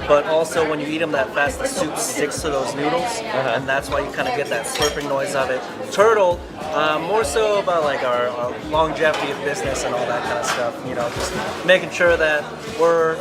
But also when you eat them that fast, the soup sticks to those noodles, and that's why you kind of get that slurping noise of it. Turtle, more so about like our longevity of business and all that kind of stuff. You know, just making sure that we're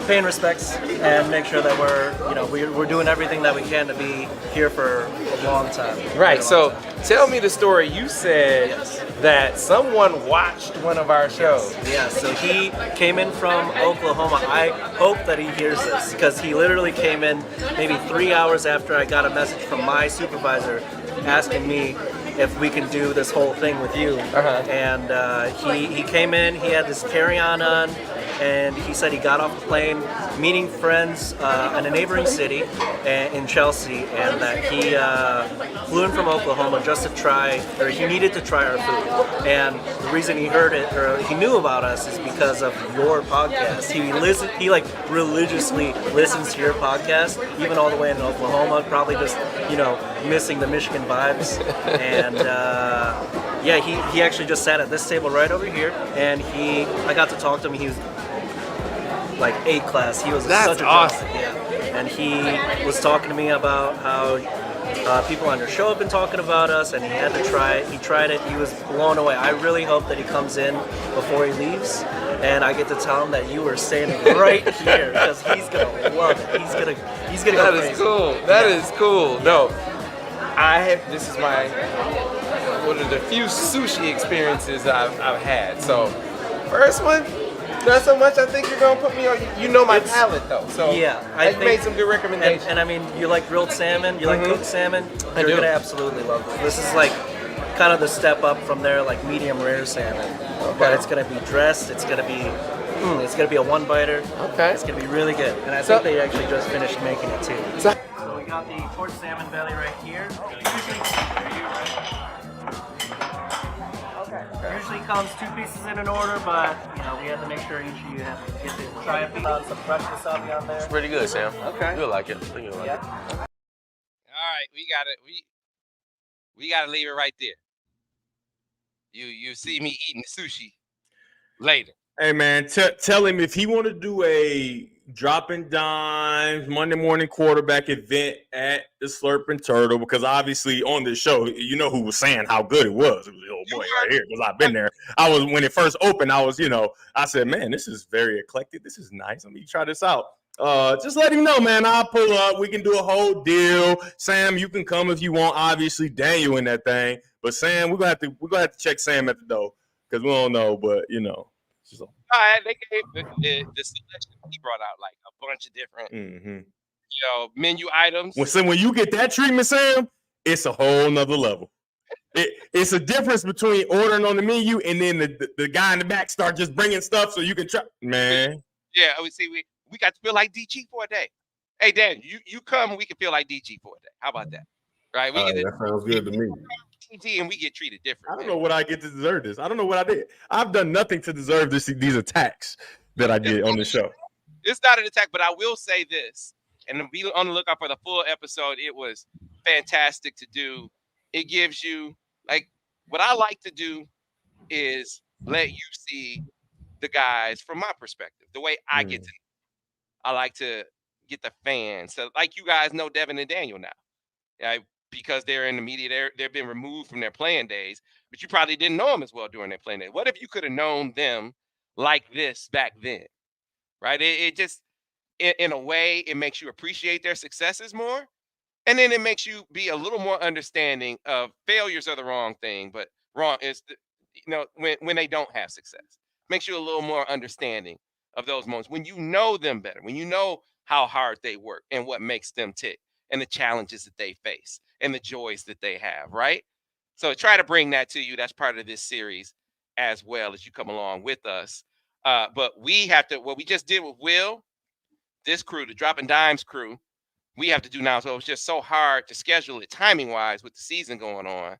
paying respects and make sure that we're doing everything that we can to be here for a long time. Right. So tell me the story. You said that someone watched one of our shows. Yeah. So he came in from Oklahoma. I hope that he hears this because he literally came in maybe 3 hours after I got a message from my supervisor asking me if we can do this whole thing with you. And he came in, he had this carry-on on, and he said he got off the plane meeting friends in a neighboring city in Chelsea, and that he flew in from Oklahoma just to try, or he needed to try our food. And the reason he heard it, or he knew about us, is because of your podcast. He like religiously listens to your podcast, even all the way in Oklahoma, probably just, you know, missing the Michigan vibes. And he actually just sat at this table right over here, and I got to talk to him. He was like A class. He was such a awesome. And he was talking to me about how people on your show have been talking about us, and he had to try it. He tried it. He was blown away. I really hope that he comes in before he leaves, and I get to tell him that you were standing right here because he's gonna love it. He's gonna That go is crazy. cool. That is cool. No, this is my one of the few sushi experiences I've had. So first one, not so much. I think you're gonna put me on. You know my palate though, so I made some good recommendations. And I mean, you like grilled salmon, you like cooked salmon. I You're do. gonna absolutely love this. This is like kind of the step up from there, like medium rare salmon. But it's gonna be dressed. It's gonna be a one biter. Okay. It's gonna be really good. And I think they actually just finished making it too. So we got the torch salmon belly right here. Usually comes 2 pieces in an order, but you know we have to make sure each of you have to get to try it. Some fresh wasabi on there. It's pretty good, Sam. Okay. You'll like it. I think you'll like it. All right, we gotta leave it right there. You see me eating sushi later. Hey man, tell him if he want to do a Droppin Dimes Monday morning quarterback event at the Slurping Turtle, because obviously on this show, you know who was saying how good it was. It was the old boy right here, because I've been there. When it first opened, I said, man, this is very eclectic. This is nice. Let me try this out. Just let him know, man. I'll pull up. We can do a whole deal. Sam, you can come if you want. Obviously, Daniel in that thing, but Sam, we're gonna have to check Sam at the door because we don't know. But so. They gave the selection. He brought out like a bunch of different, menu items. When you get that treatment, Sam, it's a whole nother level. It's a difference between ordering on the menu and then the guy in the back start just bringing stuff so you can try. Man, yeah, we got to feel like DG for a day. Hey, Dan, you come, we can feel like DG for a day. How about that? Right? That sounds good to me. DG and we get treated different. I don't know what I get to deserve this. I don't know what I did. I've done nothing to deserve these attacks that I get on the show. It's not an attack, but I will say this, and be on the lookout for the full episode. It was fantastic to do. It gives you, like, what I like to do is let you see the guys from my perspective, the way I get to. I like to get the fans. So, like, you guys know Devin and Daniel now, right? Because they're in the media, they've been removed from their playing days, but you probably didn't know them as well during their playing days. What if you could have known them like this back then, right? It just, in a way, it makes you appreciate their successes more. And then it makes you be a little more understanding of failures are the wrong thing, but wrong is, when they don't have success. Makes you a little more understanding of those moments when you know them better, when you know how hard they work and what makes them tick and the challenges that they face and the joys that they have, right? So try to bring that to you. That's part of this series as well as you come along with us. But we have to, what we just did with Will, this crew, the Droppin Dimes crew, we have to do now. So it's just so hard to schedule it timing wise with the season going on.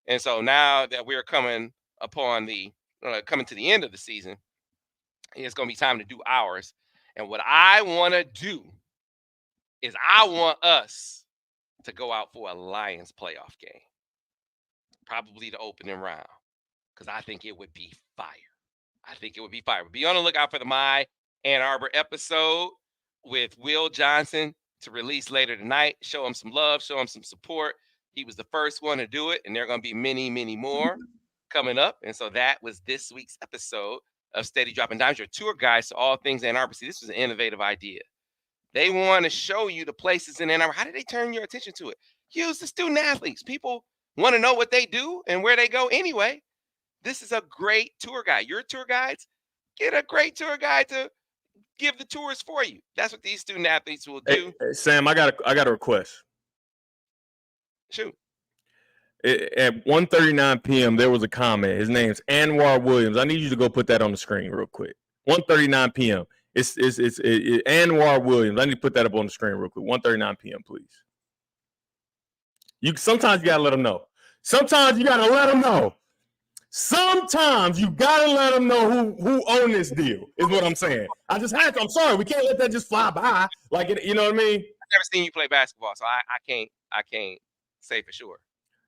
And so now that we're coming upon coming to the end of the season, it's going to be time to do ours. And what I want to do is I want us to go out for a Lions playoff game, probably the opening round, because I think it would be fire. Be on the lookout for the My Ann Arbor episode with Will Johnson to release later tonight. Show him some love, show him some support. He was the first one to do it, and there are going to be many, many more coming up. And so that was this week's episode of Steady Droppin Dimes, your tour guides to all things Ann Arbor. See, this was an innovative idea. They want to show you the places in Ann Arbor. How did they turn your attention to it? Use the student athletes. People want to know what they do and where they go anyway. This is a great tour guide. Your tour guides, get a great tour guide to give the tours for you. That's what these student athletes will do. Hey, Sam, I got a request. Shoot. At 1:39 p.m., there was a comment. His name's Anwar Williams. I need you to go put that on the screen real quick. 1:39 p.m. It's Anwar Williams. I need to put that up on the screen real quick. 1:39 p.m., please. Sometimes you gotta let them know. Sometimes you gotta let them know. Sometimes you gotta let them know who own this deal. Is what I'm saying. I just had to. I'm sorry. We can't let that just fly by. Like it, you know what I mean? I've never seen you play basketball, so I can't say for sure.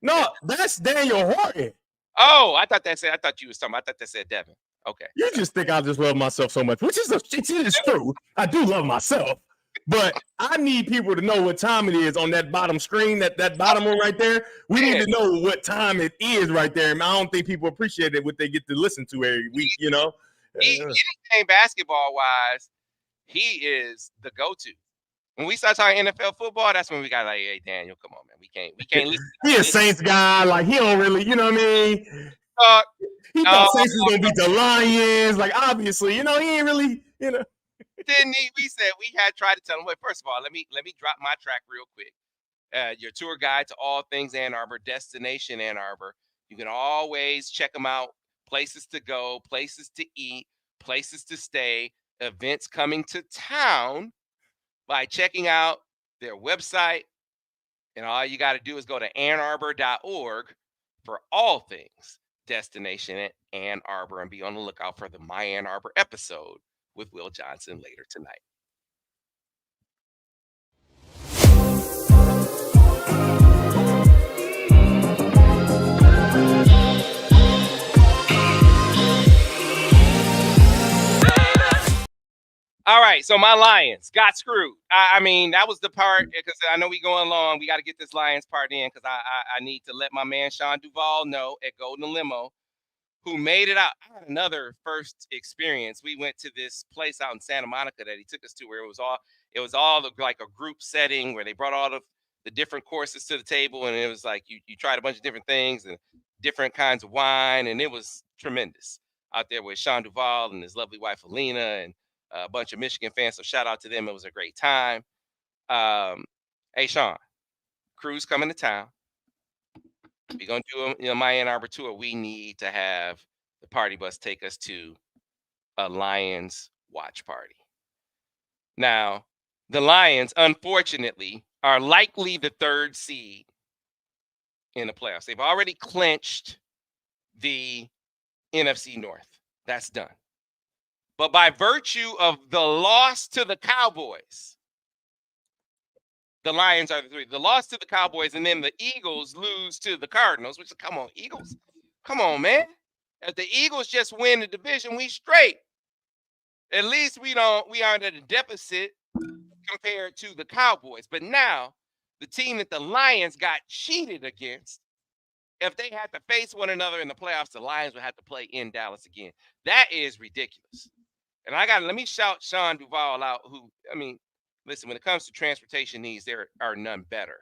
No, that's Daniel Horton. Oh, I thought you was talking. I thought that said Devin. Okay. You just think I just love myself so much, which it is true. I do love myself, but I need people to know what time it is on that bottom screen, that bottom one right there. We need to know what time it is right there. And I don't think people appreciate it what they get to listen to every week, you know? Anything basketball wise, he is the go-to. When we start talking NFL football, that's when we got like, hey, Daniel, come on, man. We can't listen. He a Saints guy. Like, he don't really, you know what I mean? He thought Saints was going to beat the Lions. Like, obviously, you know, he ain't really, you know. Didn't he? We said we had tried to tell him, wait, first of all, let me drop my track real quick. Your tour guide to all things Ann Arbor, Destination Ann Arbor. You can always check them out. Places to go, places to eat, places to stay, events coming to town by checking out their website. And all you got to do is go to annarbor.org for all things Destination Ann Arbor, and be on the lookout for the My Ann Arbor episode with Will Johnson later tonight. All right. right, so my Lions got screwed. I mean, that was the part, because I know we going long. We got to get this Lions part in, because I need to let my man Sean Duvall know at Golden Limo, who made it out. I had another first experience. We went to this place out in Santa Monica that he took us to, where it was all like a group setting where they brought all the different courses to the table, and it was like you tried a bunch of different things and different kinds of wine, and it was tremendous out there with Sean Duvall and his lovely wife Alina and a bunch of Michigan fans. So shout out to them. It was a great time. Hey Sean, crew's coming to town. We're gonna do a my Ann Arbor tour. We need to have the party bus take us to a Lions watch party. Now, the Lions, unfortunately, are likely the 3rd seed in the playoffs. They've already clinched the NFC North. That's done. But by virtue of the loss to the Cowboys, the Lions are the 3. The loss to the Cowboys, and then the Eagles lose to the Cardinals, which is, come on, Eagles. Come on, man. If the Eagles just win the division, we straight. At least we aren't at a deficit compared to the Cowboys. But now, the team that the Lions got cheated against, if they had to face one another in the playoffs, the Lions would have to play in Dallas again. That is ridiculous. And let me shout Sean Duvall out, who, I mean, listen, when it comes to transportation needs, there are none better.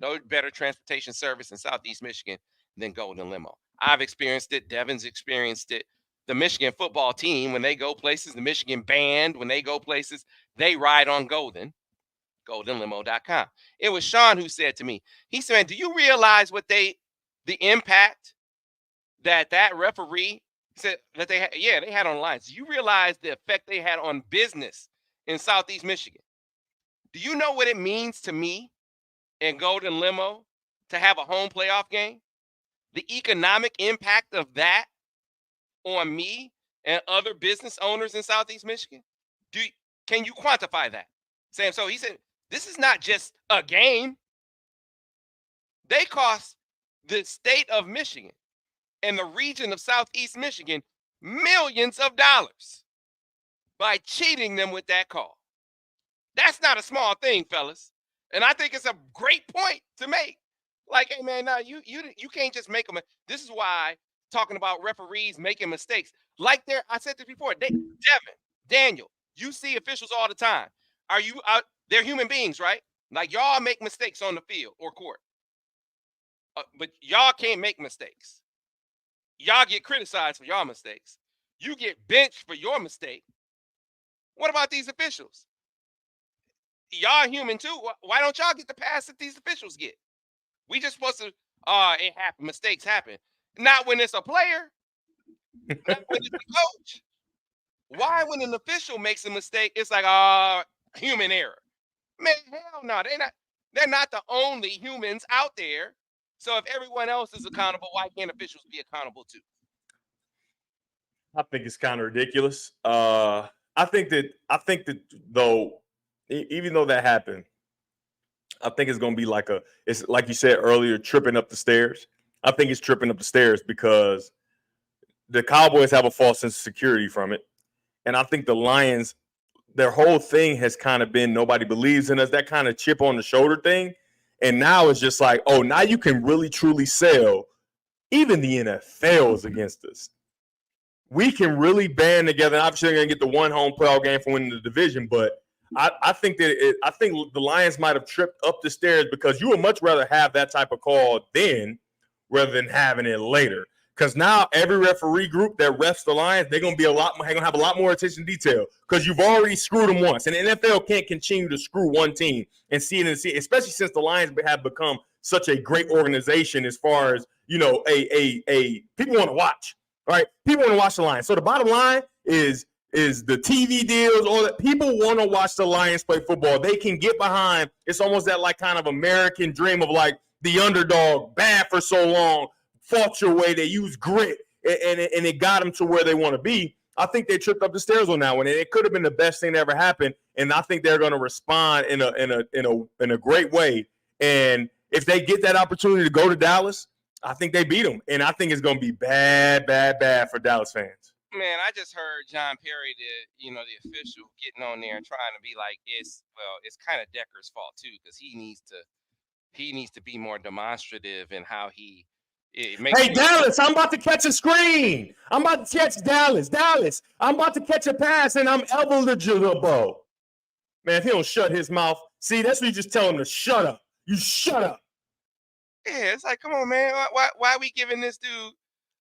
No better transportation service in Southeast Michigan than Golden Limo. I've experienced it. Devin's experienced it. The Michigan football team, when they go places, the Michigan band, when they go places, they ride on goldenlimo.com. It was Sean who said to me, he said, do you realize the impact that referee said that they had? Yeah, they had on the Lions. Do you realize the effect they had on business in Southeast Michigan? Do you know what it means to me in Golden Limo to have a home playoff game? The economic impact of that on me and other business owners in Southeast Michigan? Can you quantify that, Sam? So he said, this is not just a game. They cost the state of Michigan and the region of Southeast Michigan millions of dollars by cheating them with that call. That's not a small thing, fellas. And I think it's a great point to make. Like, hey, man, now you can't just make them. This is why talking about referees making mistakes. Like I said this before, Devin, Daniel, you see officials all the time. They're human beings, right? Like, y'all make mistakes on the field or court. But y'all can't make mistakes. Y'all get criticized for your mistakes. You get benched for your mistake. What about these officials? Y'all human too. Why don't y'all get the pass that these officials get? We just supposed to, it happen, mistakes happen. Not when it's a player, not when it's a coach. Why, when an official makes a mistake, it's like, human error. Man, hell no, they're not the only humans out there. So if everyone else is accountable, why can't officials be accountable too? I think it's kind of ridiculous. I think that though, even though that happened, I think it's going to be it's like you said earlier, tripping up the stairs. I think it's tripping up the stairs because the Cowboys have a false sense of security from it. And I think the Lions, their whole thing has kind of been nobody believes in us, that kind of chip on the shoulder thing. And now it's just like, oh, now you can really truly sell. Even the NFL is against us. We can really band together. And obviously, they're going to get the one home playoff game for winning the division. But I think the Lions might have tripped up the stairs because you would much rather have that type of call then rather than having it later. Because now every referee group that refs the Lions, they're going to have a lot more attention to detail because you've already screwed them once. And the NFL can't continue to screw one team and see it, especially since the Lions have become such a great organization as far as, people want to watch, right? People want to watch the Lions. So the bottom line is the TV deals, all that. People want to watch the Lions play football. They can get behind. It's almost that like kind of American dream of like the underdog, bad for so long, fought your way. They used grit, and it got them to where they want to be. I think they tripped up the stairs on that one, and it could have been the best thing that ever happened. And I think they're going to respond in a great way. And if they get that opportunity to go to Dallas, I think they beat them, and I think it's going to be bad for Dallas fans. Man, I just heard John Perry, the official, getting on there and trying to be like, it's kind of Decker's fault too, because he needs to be more demonstrative in how it makes. Hey, Dallas, I'm about to catch a screen. I'm about to catch Dallas. I'm about to catch a pass, and I'm eligible. Man, if he don't shut his mouth, see, that's what you just tell him to shut up. You shut up. Yeah, it's like, come on, man. Why are we giving this dude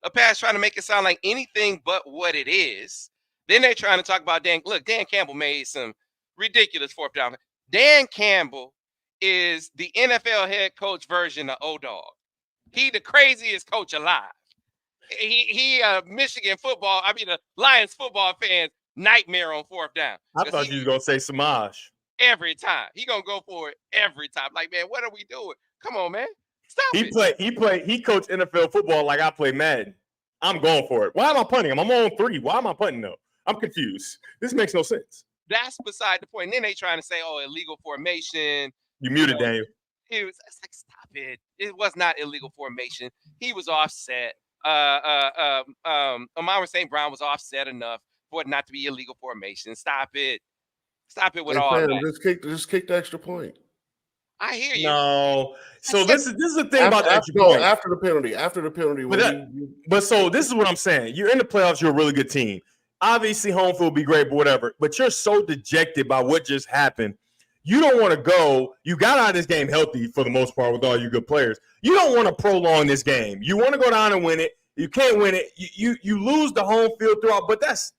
a pass trying to make it sound like anything but what it is? Then they're trying to talk about Dan. Look, Dan Campbell made some ridiculous fourth down. Dan Campbell is the NFL head coach version of O-Dog. He the craziest coach alive. He Michigan football, the Lions football fans' nightmare on fourth down. I thought you was going to say Semaj. Every time. He going to go for it every time. Like, man, what are we doing? Come on, man. Stop it. He coached NFL football like I play Madden. I'm going for it. Why am I punting him? I'm on 3. Why am I punting though? I'm confused. This makes no sense. That's beside the point. And then they trying to say, illegal formation. You muted Daniel. It's like, stop it. It was not illegal formation. He was offset. Amara St. Brown was offset enough for it not to be illegal formation. Stop it. Stop it with all that. Just kick the extra point. I hear you. No. So this is the thing about the extra point. After the penalty. But so this is what I'm saying. You're in the playoffs. You're a really good team. Obviously, home field will be great, but whatever. But you're so dejected by what just happened. You don't want to go. You got out of this game healthy for the most part with all your good players. You don't want to prolong this game. You want to go down and win it. You can't win it. You lose the home field throughout. But that's.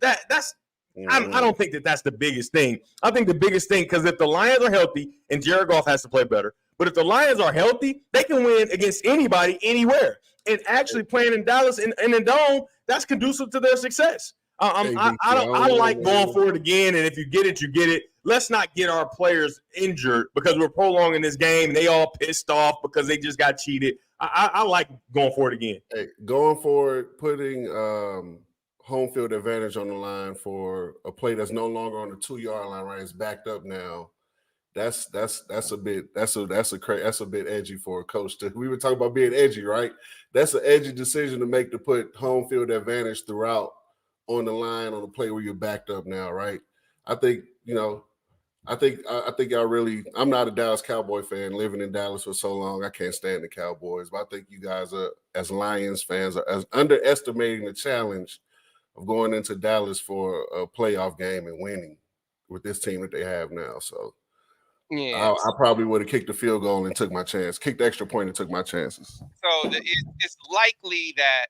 I don't think that's the biggest thing. I think the biggest thing, because if the Lions are healthy, and Jared Goff has to play better, but if the Lions are healthy, they can win against anybody, anywhere. And actually playing in Dallas in the Dome, that's conducive to their success. I like going for it again, and if you get it, you get it. Let's not get our players injured because we're prolonging this game, and they all pissed off because they just got cheated. I like going for it again. Hey, going for it, putting home field advantage on the line for a play that's no longer on the 2-yard line, right? It's backed up now. That's a bit edgy for a coach. We were talking about being edgy, right? That's an edgy decision to make, to put home field advantage throughout on the line on a play where you're backed up now, right? I think y'all really. I'm not a Dallas Cowboy fan. Living in Dallas for so long, I can't stand the Cowboys. But I think you guys are, as Lions fans, are underestimating the challenge of going into Dallas for a playoff game and winning with this team that they have now. So yeah, I probably would have kicked the field goal and took my chance, kicked the extra point and took my chances. So it's likely that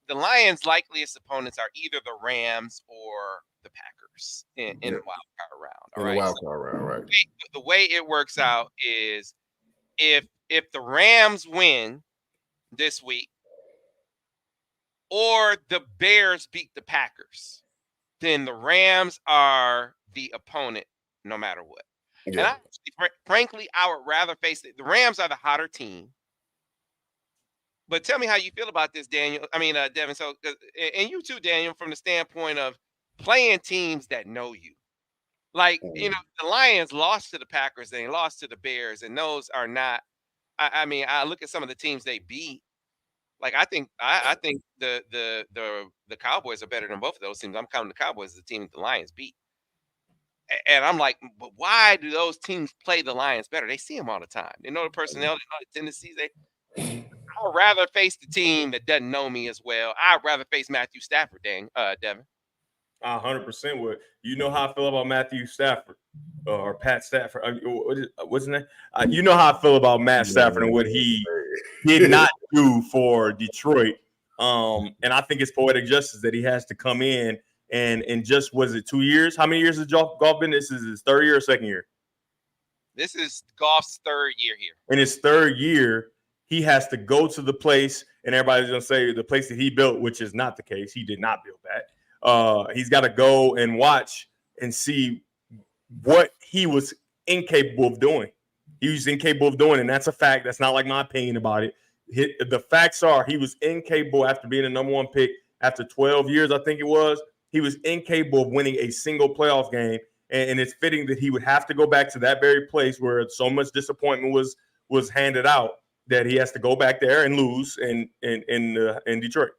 the Lions' likeliest opponents are either the Rams or the Packers in the wild card round. All right. The wild card round, right? The way it works out is if the Rams win this week, or the Bears beat the Packers, then the Rams are the opponent no matter what. Yeah. And frankly, I would rather face the Rams are the hotter team. But tell me how you feel about this, Devin. So, and you too, Daniel, from the standpoint of playing teams that know you. Like, the Lions lost to the Packers, they lost to the Bears, and those are not. I look at some of the teams they beat. Like, I think the Cowboys are better than both of those teams. I'm counting the Cowboys as the team that the Lions beat. And I'm like, but why do those teams play the Lions better? They see them all the time. They know the personnel, they know the tendencies. I would rather face the team that doesn't know me as well. I'd rather face Matthew Stafford, Devin. 100% would. You know how I feel about Matthew Stafford or Pat Stafford. What's his name? You know how I feel about Matt Stafford and what he did not do for Detroit. And I think it's poetic justice that he has to come in and just, was it 2 years? How many years has Goff been? This is his third year or second year? This is Goff's third year here. In his third year, he has to go to the place, and everybody's going to say the place that he built, which is not the case. He did not build that. He's got to go and watch and see what he was incapable of doing. He was incapable of doing, and that's a fact. That's not like my opinion about it. The facts are he was incapable after being a number one pick after 12 years, I think it was. He was incapable of winning a single playoff game, and it's fitting that he would have to go back to that very place where so much disappointment was handed out that he has to go back there and lose in Detroit.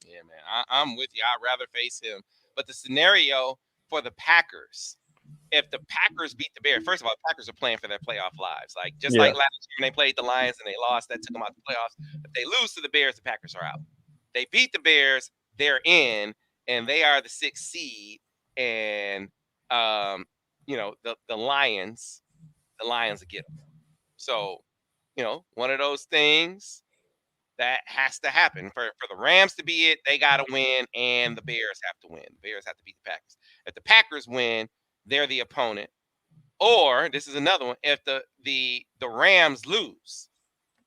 Yeah, man. I'm with you. I'd rather face him. But the scenario for the Packers, if the Packers beat the Bears, first of all, the Packers are playing for their playoff lives. Like just like last year when they played the Lions and they lost, that took them out the playoffs. If they lose to the Bears, the Packers are out. They beat the Bears, they're in, and they are the 6th seed. And the Lions will get them. So, one of those things that has to happen for the Rams to be it. They got to win, and the Bears have to win. The Bears have to beat the Packers. If the Packers win, they're the opponent. Or this is another one. If the Rams lose,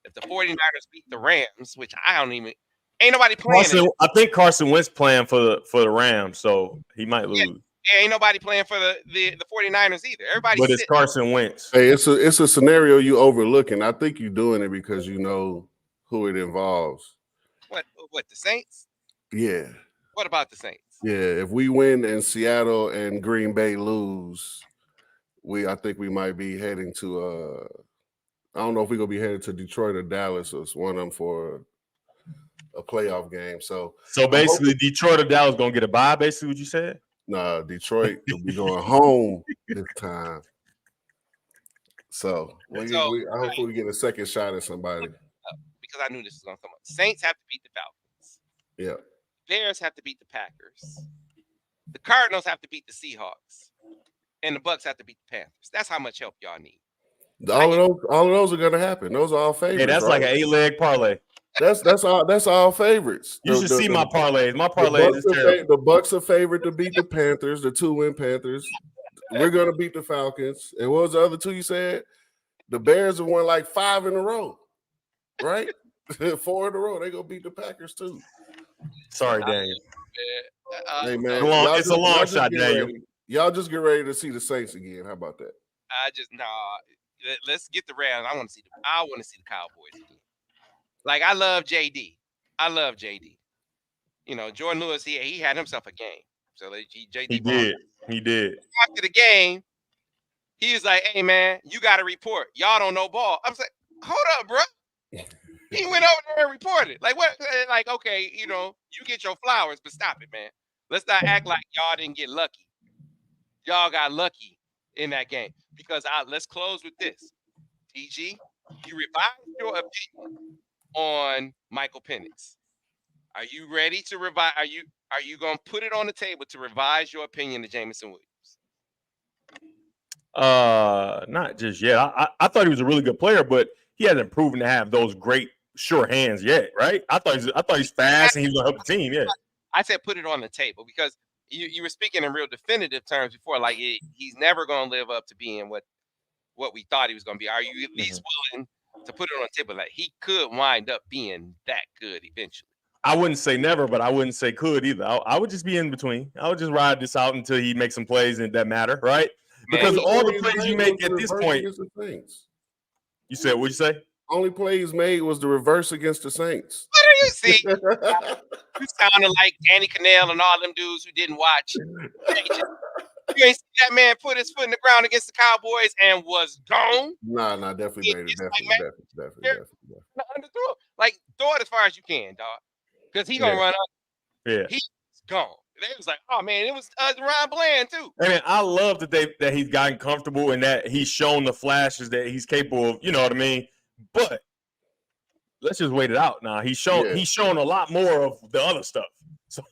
if the 49ers beat the Rams, which I don't even ain't nobody playing. I think Carson Wentz playing for the Rams, so he might lose. Yeah, ain't nobody playing for the 49ers either. Everybody, but it's Carson Wentz. Hey, it's a scenario you overlooking. I think you're doing it because you know who it involves. What the Saints? Yeah. What about the Saints? Yeah, if we win and Seattle and Green Bay lose, I think we might be heading to I don't know if we're gonna be headed to Detroit or Dallas or one of them for a playoff game. So basically Detroit or Dallas gonna get a bye, basically what you said? Nah, Detroit will be going home this time. So hopefully we get a second shot at somebody. Because I knew this was gonna come up. Saints have to beat the Falcons. Yeah. Bears have to beat the Packers. The Cardinals have to beat the Seahawks. And the Bucks have to beat the Panthers. That's how much help y'all need. All of those are gonna happen. Those are all favorites. Yeah, that's like an 8-leg parlay. That's all favorites. You should see my parlays. My parlays is terrible. The Bucks are favored to beat the Panthers, the 2-win Panthers. We're gonna beat the Falcons. And what was the other two you said? The Bears have won like 5 in a row, right? 4 in a row. They gonna beat the Packers too. Sorry, Daniel. Hey man, it's a long shot, Daniel. Y'all just get ready to see the Saints again. How about that? Let's get the Rams. I want to see the Cowboys again. Like I love JD. Jordan Lewis, he had himself a game. So JD He did. After the game, he was like, "Hey man, you got to report. Y'all don't know ball." I was like, "Hold up, bro." He went over there and reported. Like what? Like okay, you get your flowers, but stop it, man. Let's not act like y'all didn't get lucky. Y'all got lucky in that game because let's close with this. TG, you revised your opinion on Michael Penix. Are you ready to revise? Are you going to put it on the table to revise your opinion to Jameson Williams? Not just yet. I thought he was a really good player, but he hasn't proven to have those great sure hands yet, right? I thought he's fast and he was going to help the team. Yeah. I said put it on the table because you were speaking in real definitive terms before, like he's never going to live up to being what we thought he was going to be. Are you at least willing to put it on the table that he could wind up being that good eventually? I wouldn't say never, but I wouldn't say could either. I would just be in between. I would just ride this out until he makes some plays that matter, right? Because all the plays you make at this point. You said, what'd you say? Only plays made was the reverse against the Saints. What do you see? You sounded like Danny Cannell and all them dudes who didn't watch. You ain't see that man put his foot in the ground against the Cowboys and was gone. Nah, definitely made it. Definitely. Underthrow. Like, throw it as far as you can, dog. Because he gonna run up. Yeah. He's gone. They was like, oh man, it was Ryan Bland too. I mean, I love that he's gotten comfortable and that he's shown the flashes that he's capable of. You know what I mean? But let's just wait it out now. He's shown a lot more of the other stuff. So,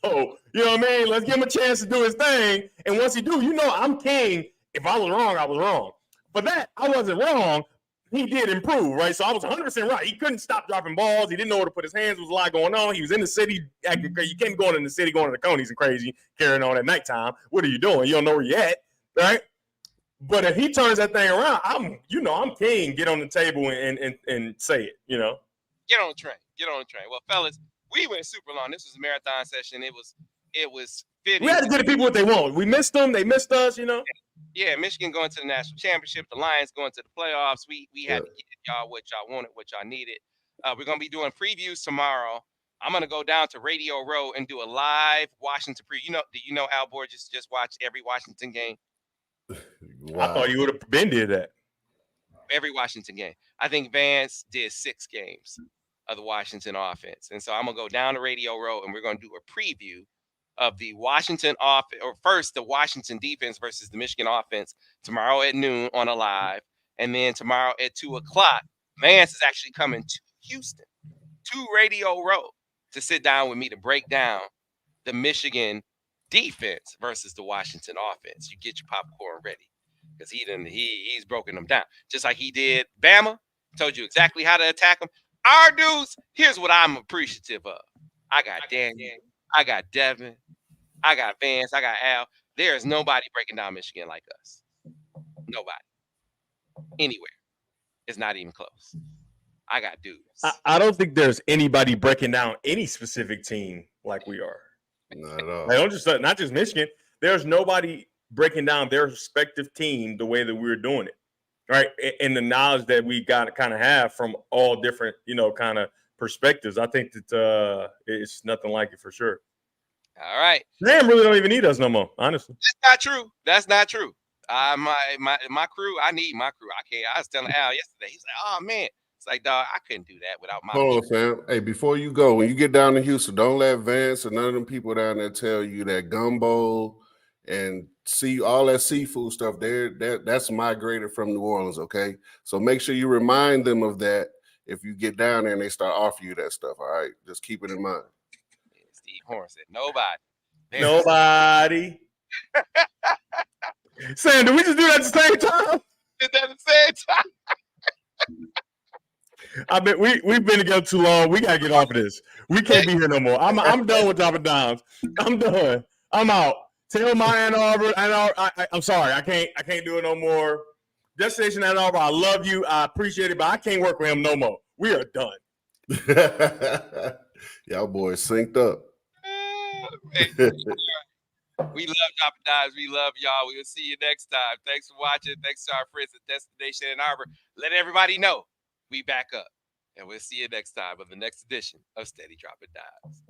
you know what I mean? Let's give him a chance to do his thing. And once he do, I'm king. If I was wrong, I was wrong. But that, I wasn't wrong. He did improve, right? So I was 100% right. He couldn't stop dropping balls. He didn't know where to put his hands. There was a lot going on. He was in the city acting crazy. You can't go in the city going to the Conies and crazy, carrying on at nighttime. What are you doing? You don't know where you're at, right? But if he turns that thing around, I'm king. Get on the table and say it, Get on the train. Well, fellas, we went super long. This was a marathon session. It was fitting. We had to give the people what they want. We missed them. They missed us, Yeah, Michigan going to the national championship. The Lions going to the playoffs. We had to get y'all what y'all wanted, what y'all needed. We're going to be doing previews tomorrow. I'm going to go down to Radio Row and do a live Washington preview. Do you know Al Borges just watched every Washington game? Wow. I thought you would have been did that. Every Washington game. I think Vance did 6 games. of the Washington offense. And so I'm going to go down the radio row and we're going to do a preview of the Washington offense, or first the Washington defense versus the Michigan offense tomorrow at noon on a live. And then tomorrow at 2 o'clock, Vance is actually coming to Houston, to Radio Row, to sit down with me to break down the Michigan defense versus the Washington offense. You get your popcorn ready because he's broken them down. Just like he did Bama, told you exactly how to attack them. Our dudes, here's what I'm appreciative of. I got Daniel, I got Devin, I got Vance, I got Al. There is nobody breaking down Michigan like us. Nobody. Anywhere. It's not even close. I got dudes. I don't think there's anybody breaking down any specific team like we are. Not at all. Like, not just Michigan. There's nobody breaking down their respective team the way that we're doing it, right? And the knowledge that we got to kind of have from all different, kind of perspectives. I think that it's nothing like it for sure. All right. Sam really don't even need us no more, honestly. That's not true. My crew, I need my crew. I was telling Al yesterday. He's like, oh man. It's like, dog, I couldn't do that without my Hold on, fam. Hey, before you go, when you get down to Houston, don't let Vance or none of them people down there tell you that gumbo and see all that seafood stuff there. That's migrated from New Orleans, okay? So make sure you remind them of that if you get down there and they start offering you that stuff. All right, just keep it in mind. Steve Horn said, nobody. Nobody. Sam, did we just do that at the same time? Did that at the same time? I bet we've been together too long. We gotta get off of this. We can't be here no more. I'm done with Droppin Dimes. I'm done. I'm out. Tell my Ann Arbor. I'm sorry. I can't do it no more. Destination Ann Arbor. I love you. I appreciate it, but I can't work with him no more. We are done. Y'all boys synced up. We love Droppin Dimes. We love y'all. We'll see you next time. Thanks for watching. Thanks to our friends at Destination Ann Arbor. Let everybody know we back up. And we'll see you next time on the next edition of Steady Droppin Dimes.